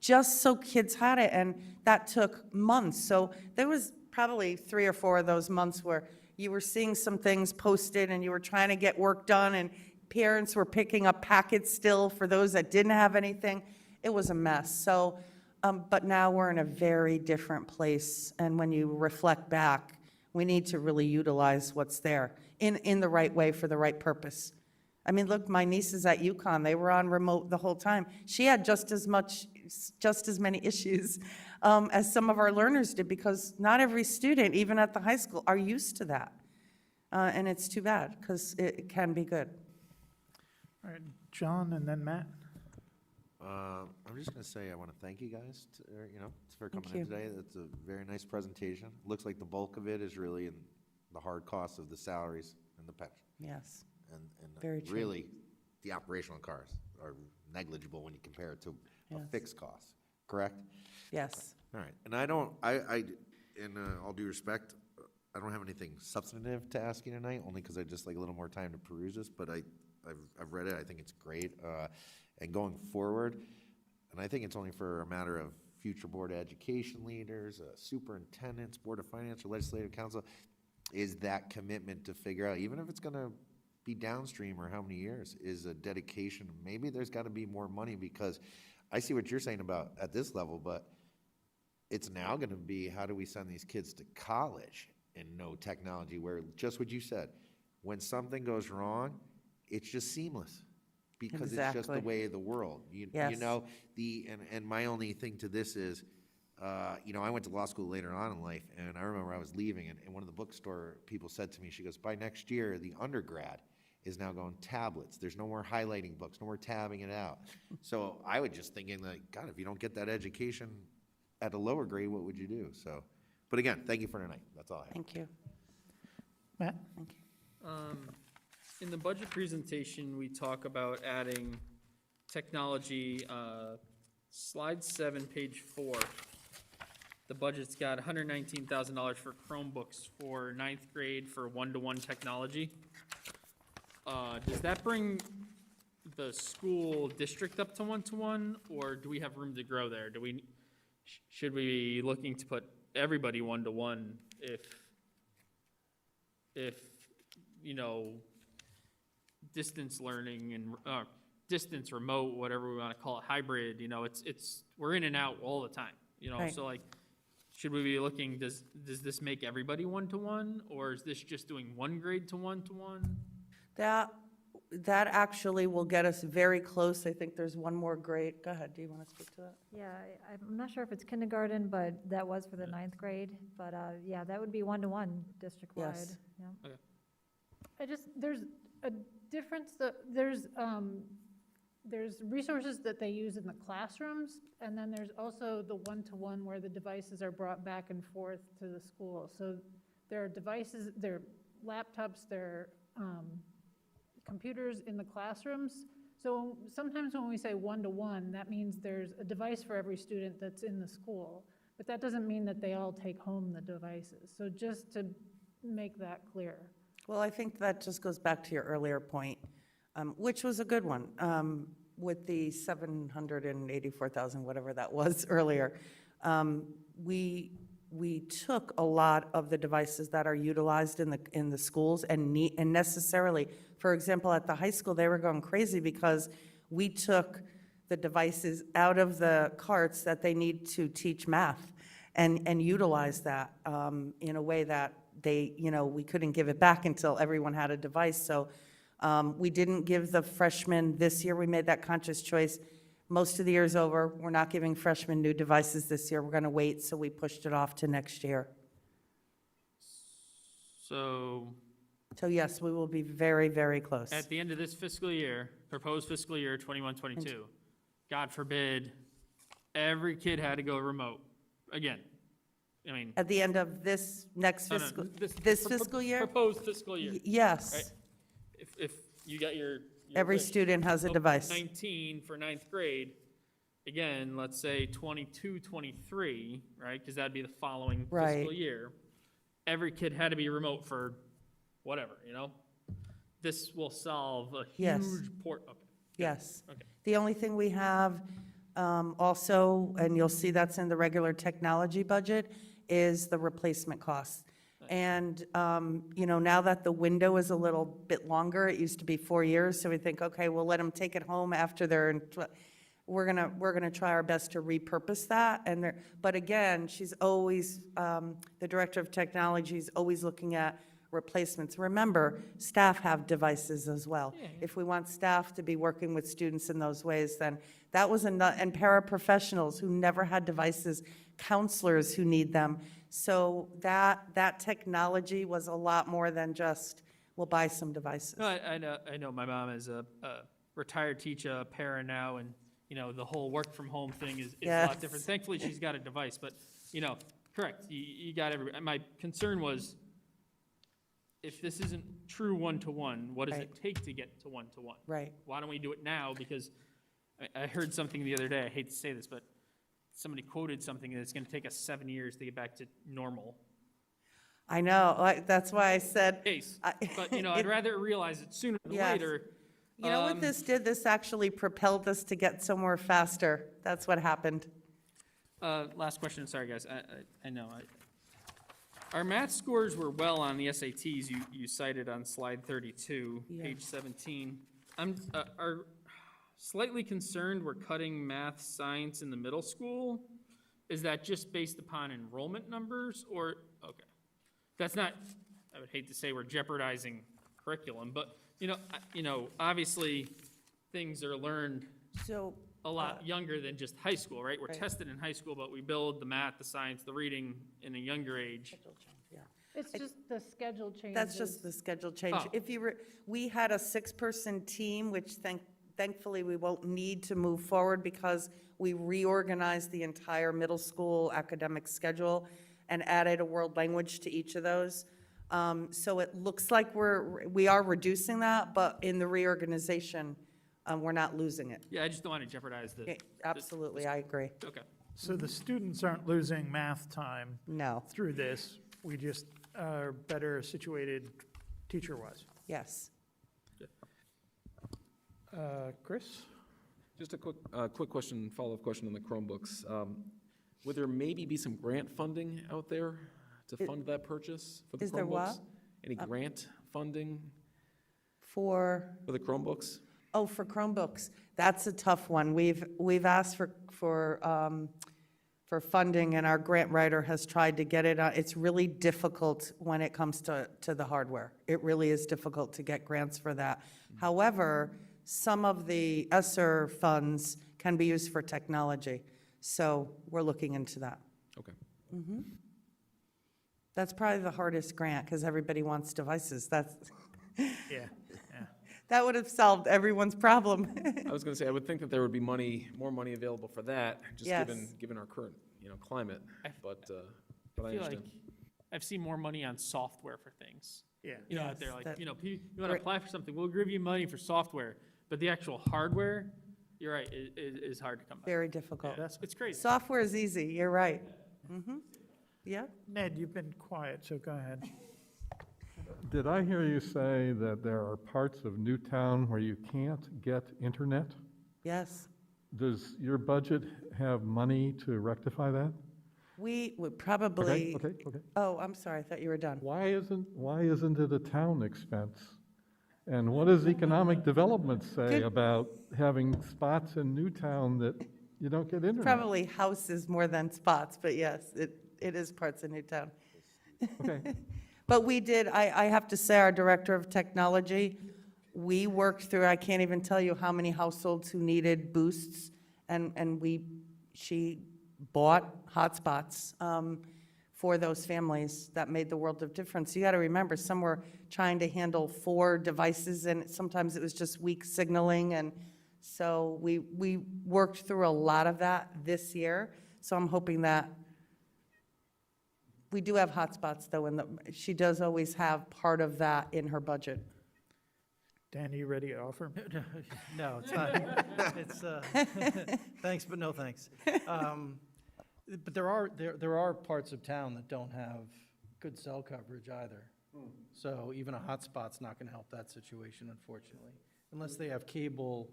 just so kids had it, and that took months. So there was probably 3 or 4 of those months where you were seeing some things posted and you were trying to get work done, and parents were picking up packets still for those that didn't have anything. It was a mess. So, but now we're in a very different place, and when you reflect back, we need to really utilize what's there in the right way for the right purpose. I mean, look, my nieces at UConn, they were on remote the whole time. She had just as many issues as some of our learners did, because not every student, even at the high school, are used to that. And it's too bad, because it can be good. All right, John and then Matt. I'm just going to say I want to thank you guys, for coming Thank in you. today. That's a very nice presentation. Looks like the bulk of it is really in the hard costs of the salaries and the pension. Yes. And Very true. really, the operational costs are negligible when you compare it to a Yes. fixed cost, correct? Yes. All right, and in all due respect, I don't have anything substantive to ask you tonight, only because I just like a little more time to peruse this, but I've read it, I think it's great, and going forward, and I think it's only for a matter of future Board of Education leaders, superintendents, Board of Finance, or Legislative Council, is that commitment to figure out, even if it's gonna be downstream or how many years, is a dedication. Maybe there's gotta be more money, because I see what you're saying about at this level, but it's now gonna be, how do we send these kids to college and no technology, where, just what you said, when something goes wrong, it's just seamless, because it's just the Exactly. way of the world. You Yes. know, and my only thing to this is, I went to law school later on in life, and I remember I was leaving, and one of the bookstore people said to me, she goes, by next year, the undergrad is now going tablets. There's no more highlighting books, no more tabbing it out. So I was just thinking, like, God, if you don't get that education at a lower grade, what would you do? So, but again, thank you for tonight. That's all I have. Thank you. Matt? Thank you. In the budget presentation, we talk about adding technology, slide 7, page 4. The budget's got $119,000 for Chromebooks for 9th grade for one-to-one technology. Does that bring the school district up to one-to-one, or do we have room to grow there? Should we be looking to put everybody one-to-one if distance learning and distance remote, whatever we want to call it, hybrid, we're in and out all the time, Right. so like, should we be looking, does this make everybody one-to-one, or is this just doing one grade to one-to-one? That actually will get us very close. I think there's one more grade. Go ahead, do you want to speak to that? Yeah, I'm not sure if it's kindergarten, but that was for the 9th grade. But yeah, that would be one-to-one district-wide. Yes. Yeah. There's a difference, there's there's resources that they use in the classrooms, and then there's also the one-to-one where the devices are brought back and forth to the school. So there are devices, there are laptops, there are computers in the classrooms. So sometimes when we say one-to-one, that means there's a device for every student that's in the school, but that doesn't mean that they all take home the devices. So just to make that clear. Well, I think that just goes back to your earlier point, which was a good one, with the 784,000, whatever that was earlier. We took a lot of the devices that are utilized in the schools and necessarily, for example, at the high school, they were going crazy because we took the devices out of the carts that they need to teach math and utilize that in a way that they, we couldn't give it back until everyone had a device. So we didn't give the freshmen this year. We made that conscious choice. Most of the year's over. We're not giving freshmen new devices this year. We're going to wait, so we pushed it off to next year. So So yes, we will be very, very close. at the end of this fiscal year, proposed fiscal year 21-22, God forbid, every kid had to go remote again. I mean, At the end of this next no, no, fiscal, this this fiscal year? proposed fiscal year. Yes. Right. If you got your Every wish student has a of device. 19 for ninth grade, again, let's say 22, 23, right? Because that'd be the following fiscal Right. year. Every kid had to be remote for whatever, This will solve a Yes. huge port. Okay. Yes. Okay. The only thing we have also, and you'll see that's in the regular technology budget, is the replacement costs. And, now that the window is a little bit longer, it used to be 4 years, so we think, okay, we'll let them take it home after they're in, we're gonna try our best to repurpose that, but again, she's always, the director of technology is always looking at replacements. Remember, staff have devices as well. If we want staff to be working with students in those ways, then that was and paraprofessionals who never had devices, counselors who need them. So that technology was a lot more than just, we'll buy some devices. No, I know my mom is a retired teacher, a para now, and, the whole work from home thing is a lot different. Yes. Thankfully, she's got a device, but, correct, you got my concern was, if this isn't true one-to-one, what does it Right. take to get to one-to-one? Right. Why don't we do it now? Because I heard something the other day, I hate to say this, but somebody quoted something that it's gonna take us 7 years to get back to normal I know, that's why I said, pace. I- But, I'd rather realize it sooner than Yes. later. you know what this did? This actually propelled us to get somewhere faster. That's what happened. Last question, sorry, guys, I know, our math scores were well on the SATs you cited on slide 32, Yeah. page 17. I'm, are slightly concerned we're cutting math, science in the middle school. Is that just based upon enrollment numbers, or, okay. That's not, I would hate to say we're jeopardizing curriculum, but, obviously, things are learned So, a lot younger than just high school, right? We're Right. tested in high school, but we build the math, the science, the reading in a younger age. yeah. It's just the schedule changes. That's just the schedule change. Oh. We had a 6-person team, which thankfully we won't need to move forward because we reorganized the entire middle school academic schedule and added a world language to each of those. So it looks like we are reducing that, but in the reorganization, we're not losing it. Yeah, I just don't want to jeopardize the, Absolutely, I agree. okay. So the students aren't losing math time No, through this, we just are better situated teacher-wise. yes. Chris? Just a quick question, follow-up question on the Chromebooks. Would there maybe be some grant funding out there to fund that purchase for the Chromebooks? Is there what? Any grant funding For for the Chromebooks? Oh, for Chromebooks, that's a tough one. We've asked for funding, and our grant writer has tried to get it. It's really difficult when it comes to the hardware. It really is difficult to get grants for that. However, some of the ESSER funds can be used for technology, so we're looking into that. Okay. That's probably the hardest grant, because everybody wants devices. Yeah, yeah. That would have solved everyone's problem. I was gonna say, I would think that there would be more money available for that, just Yes. given our current, climate, but I I feel like understand. I've seen more money on software for things. Yeah. Out there, Yes, like, that- you want to Great. apply for something, we'll give you money for software, but the actual hardware, you're right, is hard to come by. Very difficult. It's crazy. Software is easy, you're right. Yeah, Ned, you've been quiet, so go ahead. Did I hear you say that there are parts of Newtown where you can't get internet? yes. Does your budget have money to rectify that? We would Okay, probably, okay, okay. oh, I'm sorry, I thought you were done. Why isn't it a town expense? And what does economic development say Good. about having spots in Newtown that you don't get internet? Probably houses more than spots, but yes, it is parts of Newtown. Okay. But we did, I have to say, our Director of Technology, we worked through, I can't even tell you how many households who needed boosts, and she bought hotspots for those families. That made the world of difference. You got to remember, some were trying to handle 4 devices, and sometimes it was just weak signaling, and so we worked through a lot of that this year. So I'm hoping that we do have hotspots, though, and she does always have part of that in her budget. Dan, are you ready to offer? No, it's not. It's, thanks, but no thanks. But there are parts of town that don't have good cell coverage either. So even a hotspot's not gonna help that situation, unfortunately, unless they have cable,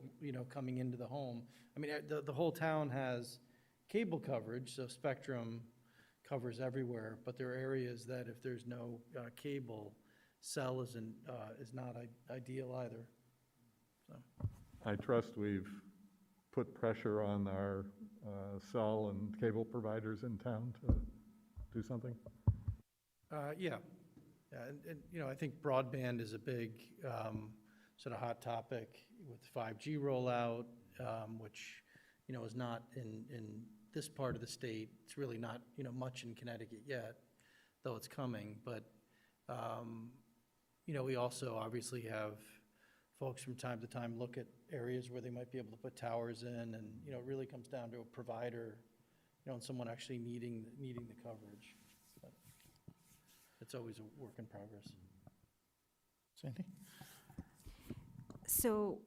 coming into the home. I mean, the whole town has cable coverage, so Spectrum covers everywhere, but there are areas that if there's no cable, cell is not ideal either. So, I trust we've put pressure on our cell and cable providers in town to do something. yeah, and I think broadband is a big sort of hot topic with 5G rollout, which, is not in this part of the state. It's really not, much in Connecticut yet, though it's coming. But, we also obviously have folks from time to time look at areas where they might be able to put towers in, and, it really comes down to a provider, and someone actually needing the coverage. But it's always a work in progress. Sandy? So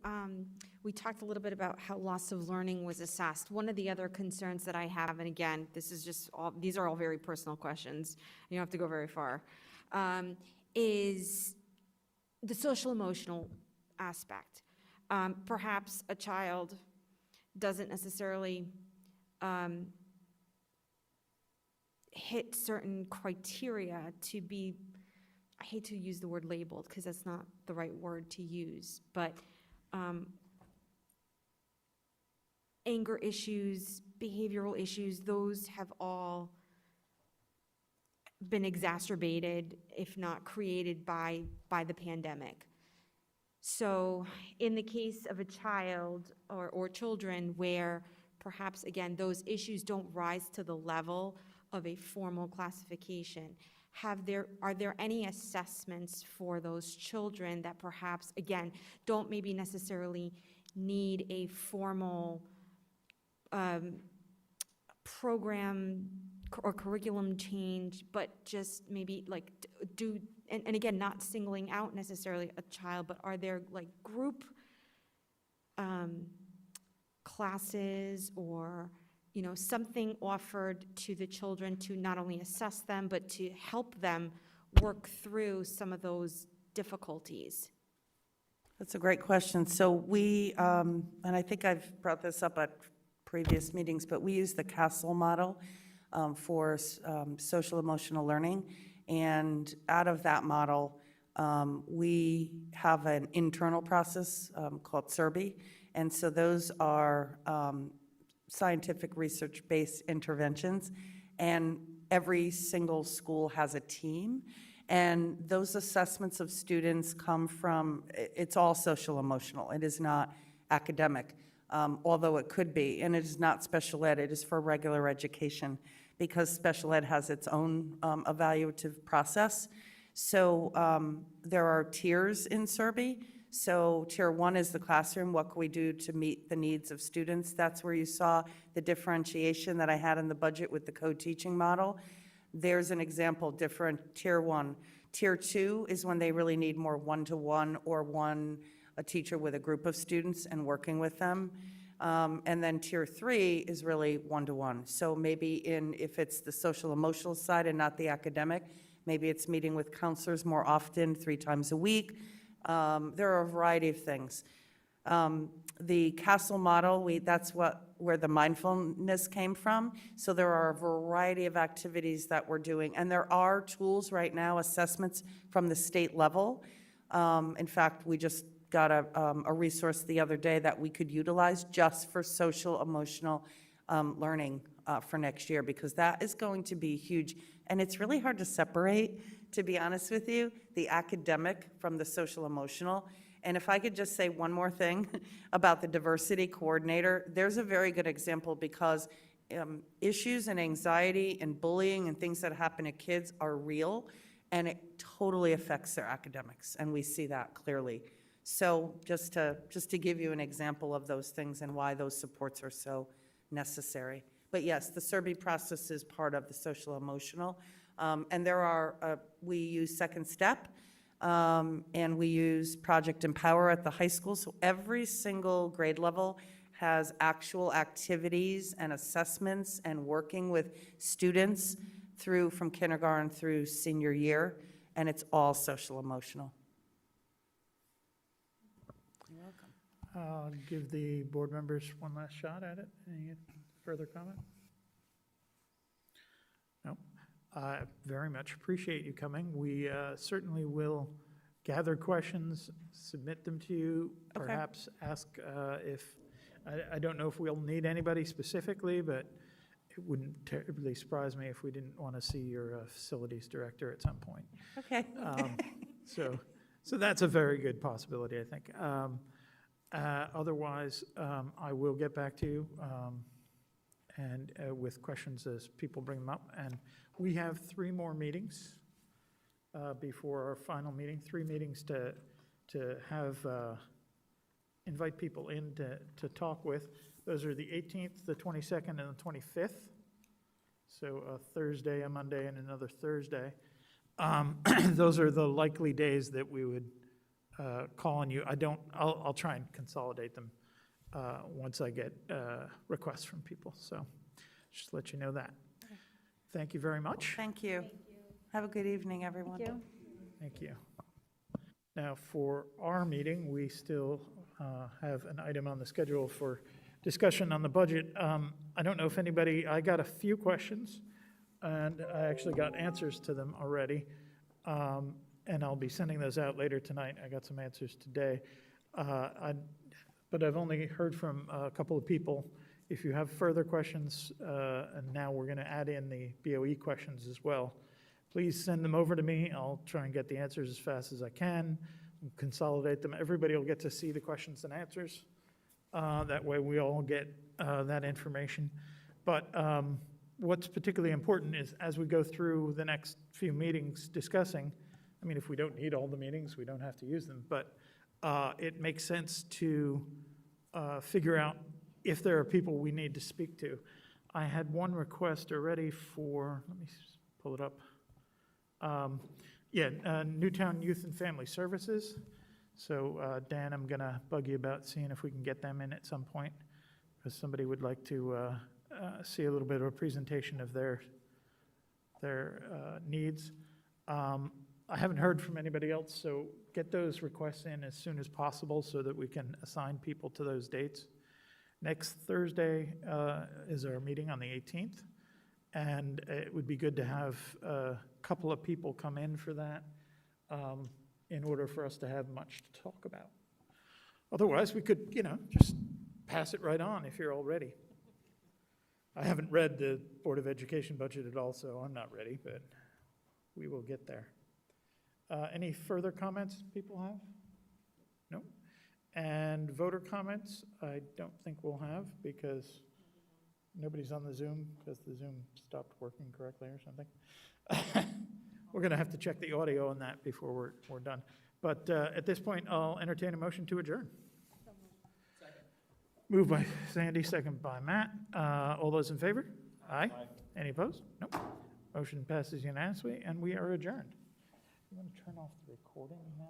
we talked a little bit about how loss of learning was assessed. One of the other concerns that I have, and again, these are all very personal questions, you don't have to go very far, is the social emotional aspect. Perhaps a child doesn't necessarily hit certain criteria to be, I hate to use the word labeled because that's not the right word to use, but anger issues, behavioral issues, those have all been exacerbated, if not created by the pandemic. So in the case of a child or children where perhaps, again, those issues don't rise to the level of a formal classification, are there any assessments for those children that perhaps, again, don't maybe necessarily need a formal program or curriculum change, but just maybe like and again, not singling out necessarily a child, but are there like group classes or something offered to the children to not only assess them, but to help them work through some of those difficulties? That's a great question. So we, and I think I've brought this up at previous meetings, but we use the CASTLE model for social emotional learning. And out of that model, we have an internal process called SERBI. And so those are scientific research-based interventions. And every single school has a team. And those assessments of students come from, it's all social emotional. It is not academic, although it could be. And it is not special ed. It is for regular education, because special ed has its own evaluative process. So there are tiers in SERBI. So tier 1 is the classroom. What can we do to meet the needs of students? That's where you saw the differentiation that I had in the budget with the co-teaching model. There's an example, different tier 1. Tier 2 is when they really need more one-to-one or a teacher with a group of students and working with them. And then tier 3 is really one-to-one. So maybe if it's the social emotional side and not the academic, maybe it's meeting with counselors more often, 3 times a week. There are a variety of things. The castle model, that's where the mindfulness came from. So there are a variety of activities that we're doing. And there are tools right now, assessments from the state level. In fact, we just got a resource the other day that we could utilize just for social emotional learning for next year, because that is going to be huge. And it's really hard to separate, to be honest with you, the academic from the social emotional. And if I could just say one more thing about the diversity coordinator, there's a very good example, because issues and anxiety and bullying and things that happen to kids are real, and it totally affects their academics, and we see that clearly. So just to give you an example of those things and why those supports are so necessary. But yes, the survey process is part of the social emotional. And we use Second Step, and we use Project Empower at the high school. So every single grade level has actual activities and assessments and working with students from kindergarten through senior year, and it's all social emotional. You're welcome. I'll give the board members one last shot at it. Any further comment? No. I very much appreciate you coming. We certainly will gather questions, submit them to you, Okay. perhaps ask I don't know if we'll need anybody specifically, but it wouldn't terribly surprise me if we didn't want to see your facilities director at some point. Okay. So that's a very good possibility, I think. Otherwise, I will get back to you and with questions as people bring them up. And we have 3 more meetings before our final meeting. 3 meetings to have invite people in to talk with. Those are the 18th, the 22nd, and the 25th. So a Thursday, a Monday, and another Thursday. Those are the likely days that we would call on you. I'll try and consolidate them once I get requests from people. So just let you know that. Thank you very much. Thank you. Have a good evening, everyone. Thank you. Thank you. Now, for our meeting, we still have an item on the schedule for discussion on the budget. I don't know if I got a few questions, and I actually got answers to them already, and I'll be sending those out later tonight. I got some answers today. But I've only heard from a couple of people. If you have further questions, and now we're going to add in the BOE questions as well, please send them over to me. I'll try and get the answers as fast as I can, consolidate them. Everybody will get to see the questions and answers. That way we all get that information. But what's particularly important is as we go through the next few meetings discussing, I mean, if we don't need all the meetings, we don't have to use them, but it makes sense to figure out if there are people we need to speak to. I had one request already for, let me pull it up. Newtown Youth and Family Services. So Dan, I'm gonna bug you about seeing if we can get them in at some point, because somebody would like to see a little bit of a presentation of their needs. I haven't heard from anybody else, so get those requests in as soon as possible so that we can assign people to those dates. Next Thursday is our meeting on the 18th, and it would be good to have a couple of people come in for that in order for us to have much to talk about. Otherwise, we could, just pass it right on if you're all ready. I haven't read the Board of Education budget at all, so I'm not ready, but we will get there. Any further comments people have? No? And voter comments, I don't think we'll have because nobody's on the Zoom because the Zoom stopped working correctly or something. We're going to have to check the audio on that before we're done. But at this point, I'll entertain a motion to adjourn. Moved by Sandy, second by Matt. All those in favor? Aye. Any opposed? Nope. Motion passes unanimously, and we are adjourned. You want to turn off the recording, Matt?